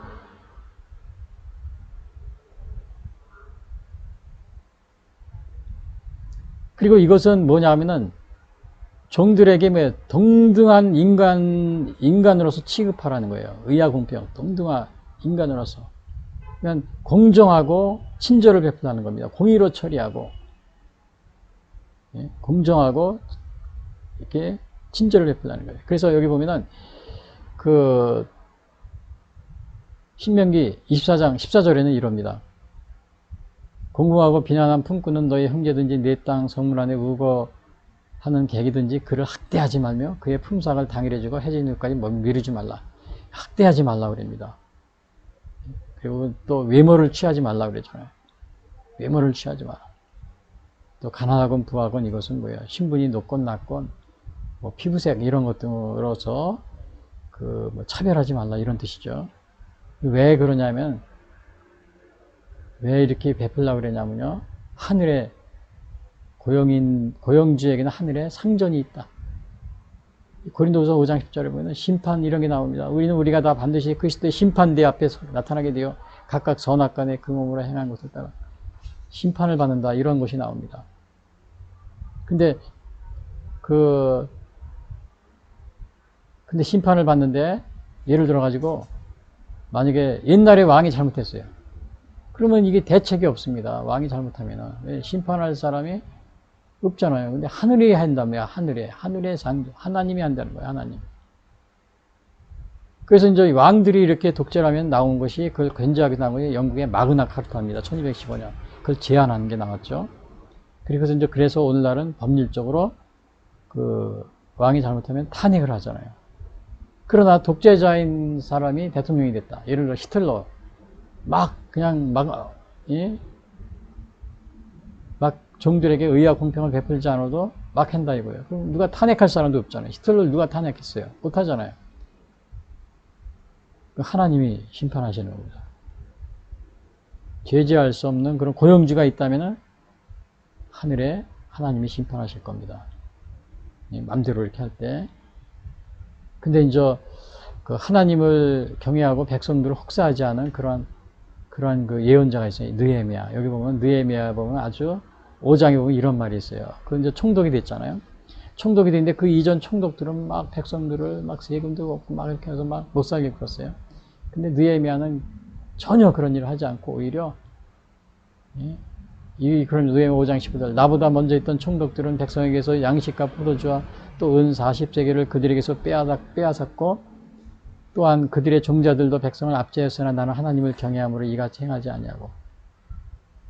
그리고 이것은 뭐냐 하면은 종들에게 뭐 동등한 인간으로서 취급하라는 거예요. 의와 공평. 동등한 인간으로서. 그냥 공정하고 친절을 베풀라는 겁니다. 공의로 처리하고, 공정하고 이렇게 친절을 베풀라는 거예요. 그래서 여기 보면은 신명기 24장 14절에는 이럽니다. 공공하고 비난한 품꾼은 너의 형제든지 내 땅 성문 안에 우거하는 객이든지 그를 학대하지 말며 그의 품삯을 당일해주고 해진일까지 미루지 말라. 학대하지 말라 그럽니다. 그리고 또 외모를 취하지 말라 그랬잖아요. 외모를 취하지 마라. 또 가난하건 부하건 이것은 뭐야? 신분이 높건 낮건 뭐 피부색 이런 것들로서 뭐 차별하지 말라 이런 뜻이죠. 왜 그러냐면 왜 이렇게 베풀려고 그러냐면요. 하늘에 고용주에게는 하늘에 상전이 있다. 고린도후서 5장 10절에 보면 심판 이런 게 나옵니다. 우리가 다 반드시 그리스도의 심판대 앞에 나타나게 되어 각각 선악간에 그 몸으로 행한 것을 따라 심판을 받는다 이런 것이 나옵니다. 근데 심판을 받는데 예를 들어 가지고 만약에 옛날에 왕이 잘못했어요. 그러면 이게 대책이 없습니다. 왕이 잘못하면은 심판할 사람이 없잖아요. 근데 하늘이 한다며 하늘의 상주 하나님이 한다는 거예요. 하나님. 그래서 이제 왕들이 이렇게 독재하면 나온 것이 그걸 견제하게 나온 것이 영국의 마그나 카르타입니다. 1215년 그걸 제안하는 게 나왔죠. 그래서 오늘날은 법률적으로 왕이 잘못하면 탄핵을 하잖아요. 그러나 독재자인 사람이 대통령이 됐다. 예를 들어 히틀러 막 종들에게 의와 공평을 베풀지 않아도 막 한다 이거예요. 그럼 누가 탄핵할 사람도 없잖아요. 히틀러를 누가 탄핵했어요? 못하잖아요. 하나님이 심판하시는 겁니다. 제재할 수 없는 그런 고용주가 있다면 하늘에 하나님이 심판하실 겁니다. 맘대로 이렇게 할 때. 근데 이제 하나님을 경외하고 백성들을 혹사하지 않은 그런 예언자가 있어요. 느헤미야. 여기 보면 느헤미야 보면 아주 5장에 보면 이런 말이 있어요. 그 이제 총독이 됐잖아요. 총독이 됐는데 그 이전 총독들은 막 백성들을 막 세금도 없고 막 이렇게 해서 막 못 살게 굴었어요. 근데 느헤미야는 전혀 그런 일을 하지 않고 오히려 그런 느헤미야 5장 15절 나보다 먼저 있던 총독들은 백성에게서 양식과 포도주와 또 은 40세계를 그들에게서 빼앗았고 또한 그들의 종자들도 백성을 압제했으나 나는 하나님을 경외함으로 이같이 행하지 아니하고.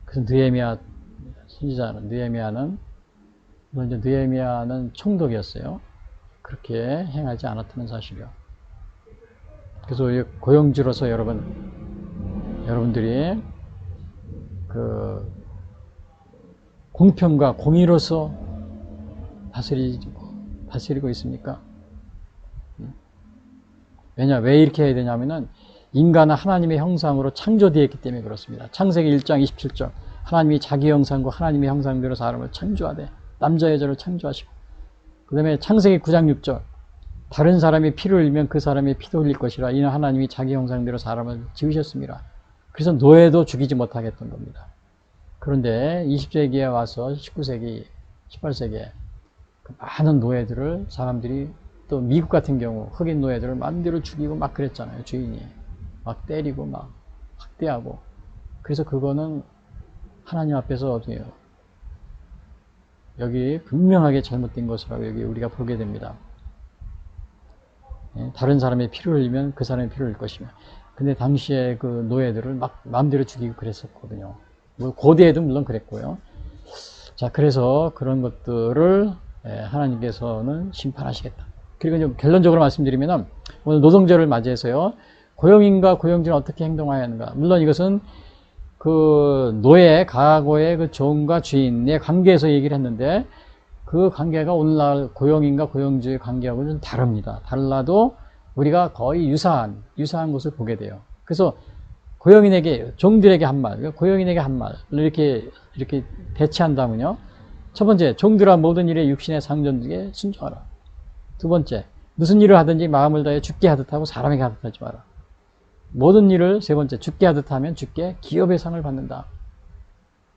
그래서 느헤미야 선지자는 느헤미야는 총독이었어요. 그렇게 행하지 않았다는 사실이요. 그래서 고용주로서 여러분들이 공평과 공의로서 다스리고 있습니까? 왜 이렇게 해야 되냐면은 인간은 하나님의 형상으로 창조되어 있기 때문에 그렇습니다. 창세기 1장 27절 하나님이 자기 형상과 하나님의 형상대로 사람을 창조하되 남자 여자를 창조하시고 그 다음에 창세기 9장 6절 다른 사람이 피를 흘리면 그 사람이 피도 흘릴 것이라 이는 하나님이 자기 형상대로 사람을 지으셨습니다. 그래서 노예도 죽이지 못하게 했던 겁니다. 그런데 20세기에 와서 19세기, 18세기에 많은 노예들을 사람들이 또 미국 같은 경우 흑인 노예들을 마음대로 죽이고 막 그랬잖아요. 주인이 막 때리고 막 학대하고. 그래서 그거는 하나님 앞에서 어디에요? 여기 분명하게 잘못된 것이라고 여기 우리가 보게 됩니다. 다른 사람의 피를 흘리면 그 사람의 피를 흘릴 것이며. 근데 당시에 그 노예들을 막 마음대로 죽이고 그랬었거든요. 뭐 고대에도 물론 그랬고요. 자, 그래서 그런 것들을 하나님께서는 심판하시겠다. 그리고 좀 결론적으로 말씀드리면 오늘 노동절을 맞이해서요. 고용인과 고용주는 어떻게 행동해야 하는가. 물론 이것은 그 노예, 과거의 그 종과 주인의 관계에서 얘기를 했는데 그 관계가 오늘날 고용인과 고용주의 관계하고는 좀 다릅니다. 달라도 우리가 거의 유사한 것을 보게 돼요. 그래서 고용인에게, 종들에게 한 말, 고용인에게 한 말을 이렇게 대체한다면요. 첫 번째, 종들아 모든 일에 육신의 상전에게 순종하라. 두 번째, 무슨 일을 하든지 마음을 다해 주께 하듯 하고 사람에게 하듯 하지 마라. 모든 일을 세 번째, 주께 하듯 하면 주께 기업의 상을 받는다.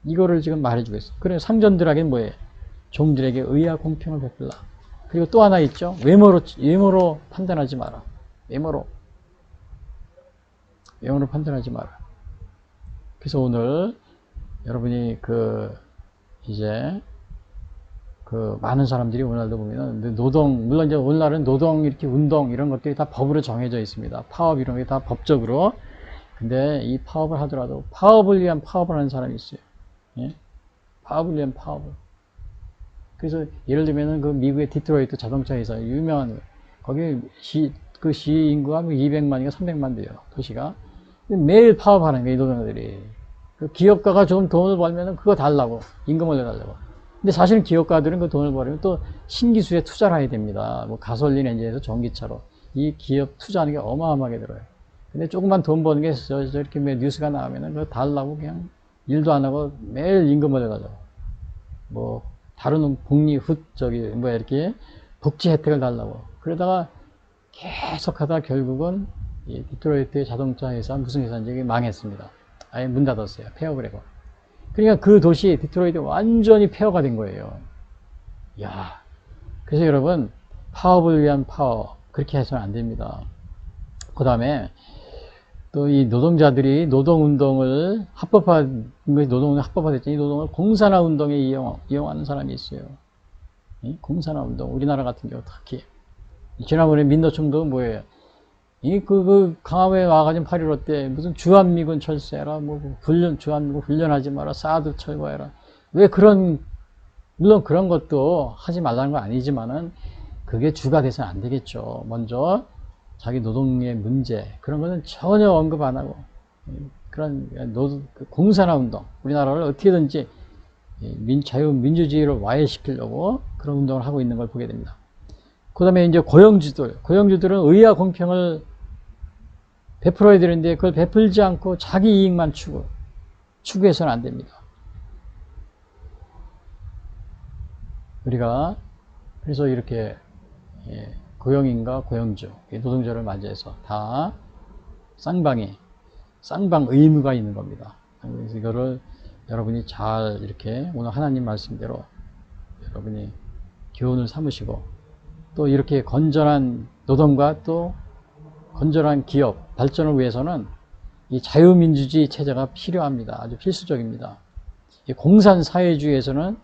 이거를 지금 말해주고 있어요. 그래, 상전들에게는 뭐예요? 종들에게 의와 공평을 베풀라. 그리고 또 하나 있죠. 외모로 판단하지 마라. 외모로 판단하지 마라. 그래서 오늘 여러분이 이제 많은 사람들이 오늘도 보면은 물론 이제 오늘날은 노동 이렇게 운동 이런 것들이 다 법으로 정해져 있습니다. 파업 이런 게 다 법적으로. 근데 이 파업을 하더라도 파업을 위한 파업을 하는 사람이 있어요. 예? 파업을 위한 파업을. 그래서 예를 들면은 그 미국의 디트로이트 자동차 회사 유명한 거기 그 시 인구가 200만인가 300만 돼요. 도시가. 매일 파업하는 거예요, 이 노동자들이. 그 기업가가 좀 돈을 벌면은 그거 달라고, 임금을 내달라고. 근데 사실은 기업가들은 그 돈을 벌면 또 신기술에 투자를 해야 됩니다. 뭐 가솔린 엔진에서 전기차로. 이 기업 투자하는 게 어마어마하게 들어요. 근데 조금만 돈 버는 게 저렇게 뉴스가 나오면은 그거 달라고 그냥 일도 안 하고 매일 임금을 내달라고. 뭐, 다른 복리 이렇게 복지 혜택을 달라고. 그러다가 계속 하다 결국은 이 디트로이트의 자동차 회사, 무슨 회사인지 망했습니다. 아예 문 닫았어요. 폐업을 하고. 그러니까 그 도시 디트로이트 완전히 폐허가 된 거예요. 야, 그래서 여러분 파업을 위한 파업 그렇게 해서는 안 됩니다. 그 다음에 또 이 노동자들이 노동운동을 합법화됐죠. 이 노동을 공산화 운동에 이용하는 사람이 있어요. 공산화 운동, 우리나라 같은 경우 특히 지난번에 민노총도 뭐예요? 강화도에 와가지고 8.15 때 무슨 주한미군 철수해라, 주한미군 훈련하지 마라, 사드 철거해라. 왜 물론 그런 것도 하지 말라는 건 아니지만은 그게 주가 돼서는 안 되겠죠. 먼저 자기 노동의 문제, 그런 거는 전혀 언급 안 하고, 그런 공산화 운동, 우리나라를 어떻게든지 자유민주주의를 와해시키려고 그런 운동을 하고 있는 걸 보게 됩니다. 그 다음에 이제 고용주들은 의와 공평을 베풀어야 되는데 그걸 베풀지 않고 자기 이익만 추구해서는 안 됩니다. 우리가 그래서 이렇게 고용인과 고용주, 노동자를 맞이해서 다 쌍방 의무가 있는 겁니다. 그래서 이거를 여러분이 잘 이렇게 오늘 하나님 말씀대로 여러분이 교훈을 삼으시고 또 이렇게 건전한 노동과 또 건전한 기업 발전을 위해서는 이 자유민주주의 체제가 필요합니다. 아주 필수적입니다. 이 공산사회주의에서는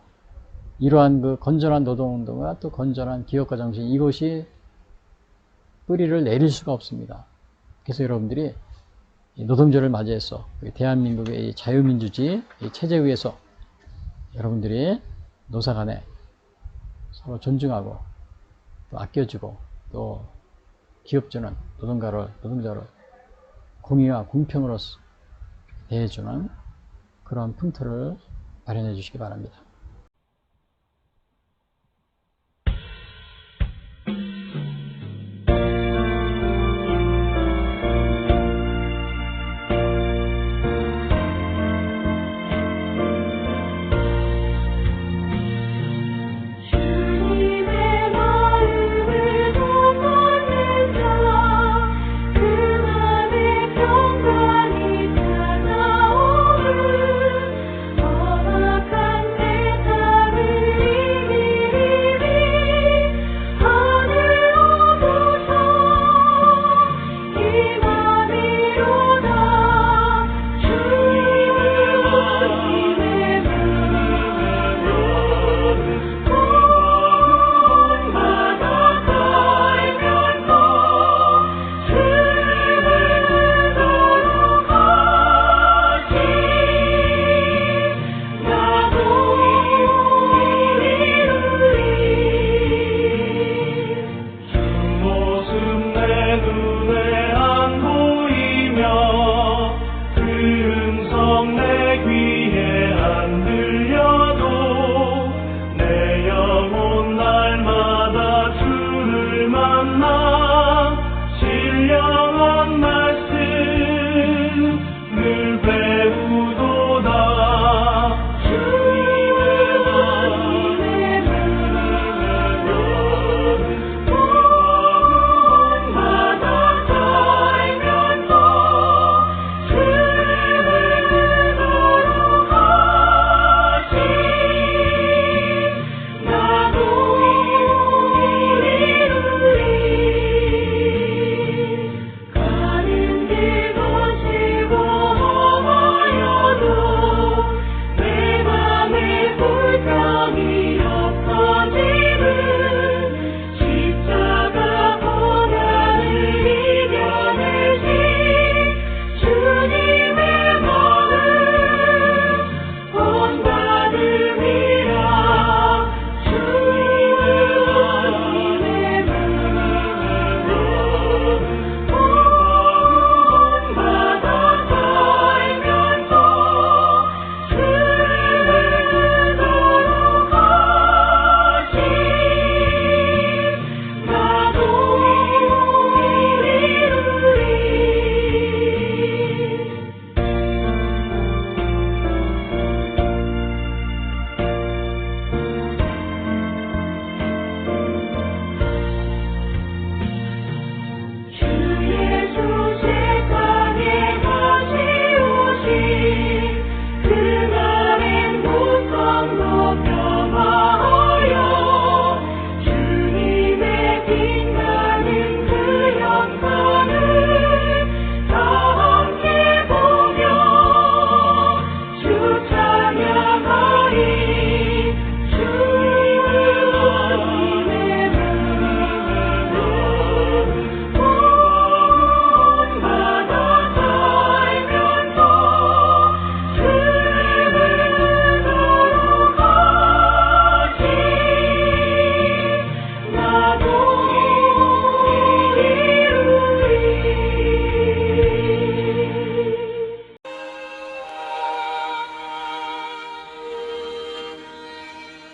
이러한 그 건전한 노동운동과 또 건전한 기업가 정신, 이것이 뿌리를 내릴 수가 없습니다. 그래서 여러분들이 이 노동절을 맞이해서 대한민국의 이 자유민주주의 이 체제 위에서 여러분들이 노사 간에 서로 존중하고 또 아껴주고 또 기업주는 노동자를 공의와 공평으로서 대해주는 그런 풍토를 마련해 주시기 바랍니다. 험악한 내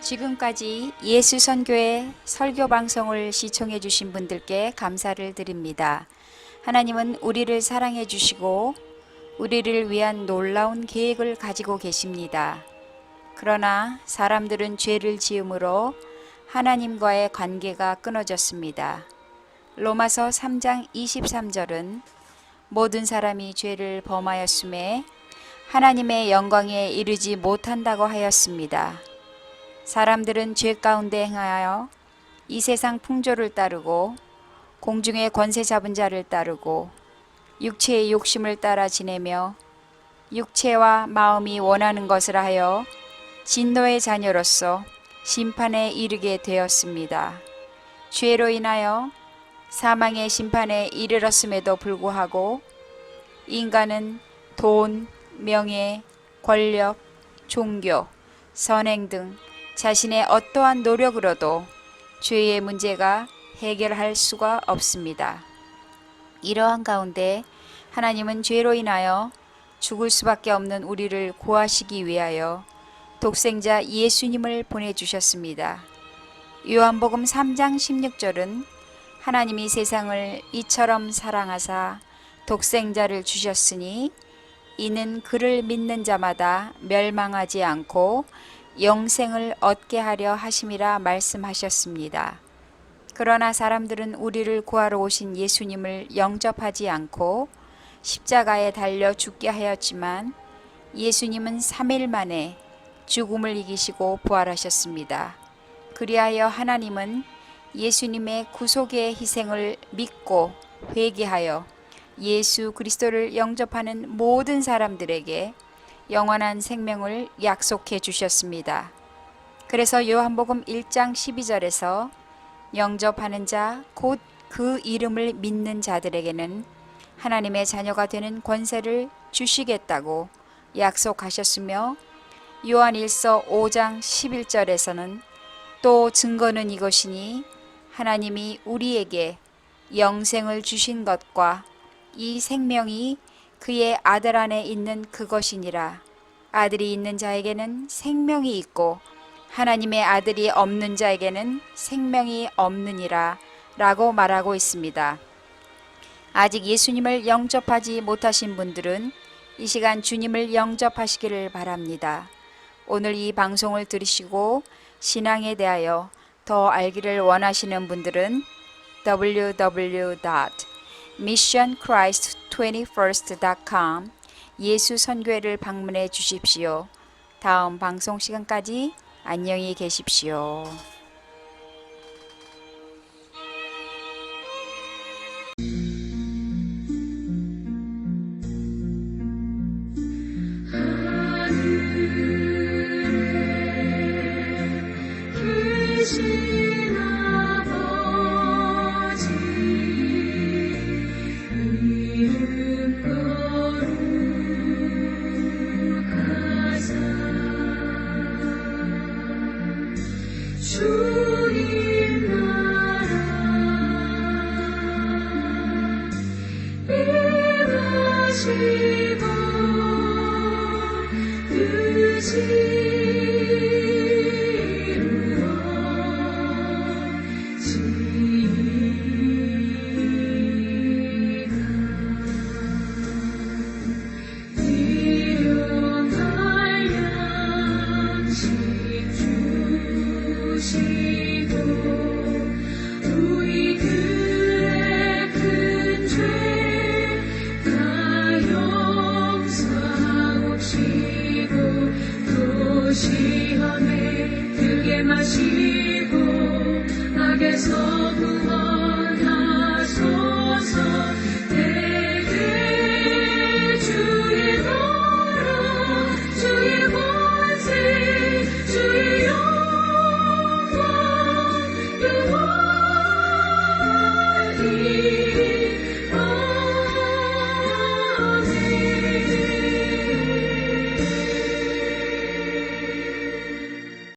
지금까지 예수 선교의 설교 방송을 시청해 주신 분들께 감사를 드립니다. 하나님은 우리를 사랑해 주시고 우리를 위한 놀라운 계획을 가지고 계십니다. 그러나 사람들은 죄를 지음으로 하나님과의 관계가 끊어졌습니다. 로마서 3장 23절은 모든 사람이 죄를 범하였음에 하나님의 영광에 이르지 못한다고 하였습니다. 사람들은 죄 가운데 행하여 이 세상 풍조를 따르고 공중의 권세 잡은 자를 따르고 육체의 욕심을 따라 지내며 육체와 마음이 원하는 것을 하여 진노의 자녀로서 심판에 이르게 되었습니다. 죄로 인하여 사망의 심판에 이르렀음에도 불구하고 인간은 돈, 명예, 권력, 종교, 선행 등 자신의 어떠한 노력으로도 죄의 문제가 해결할 수가 없습니다. 이러한 가운데 하나님은 죄로 인하여 죽을 수밖에 없는 우리를 구하시기 위하여 독생자 예수님을 보내주셨습니다. 요한복음 3장 16절은 하나님이 세상을 이처럼 사랑하사 독생자를 주셨으니 이는 그를 믿는 자마다 멸망하지 않고 영생을 얻게 하려 하심이라 말씀하셨습니다. 그러나 사람들은 우리를 구하러 오신 예수님을 영접하지 않고 십자가에 달려 죽게 하였지만 예수님은 3일 만에 죽음을 이기시고 부활하셨습니다. 그리하여 하나님은 예수님의 구속의 희생을 믿고 회개하여 예수 그리스도를 영접하는 모든 사람들에게 영원한 생명을 약속해 주셨습니다. 그래서 요한복음 1장 12절에서 영접하는 자 곧 그 이름을 믿는 자들에게는 하나님의 자녀가 되는 권세를 주시겠다고 약속하셨으며 요한일서 5장 11절에서는 또 증거는 이것이니 하나님이 우리에게 영생을 주신 것과 이 생명이 그의 아들 안에 있는 그것이니라. 아들이 있는 자에게는 생명이 있고 하나님의 아들이 없는 자에게는 생명이 없느니라 라고 말하고 있습니다. 아직 예수님을 영접하지 못하신 분들은 이 시간 주님을 영접하시기를 바랍니다. 오늘 이 방송을 들으시고 신앙에 대하여 더 알기를 원하시는 분들은 www.missionchrist21st.com 예수 선교회를 방문해 주십시오. 다음 방송 시간까지 안녕히 계십시오. 계신 아버지 이름 거룩하사 주님 나라 임하시고 뜻이 시험에 들게 마시고 악에서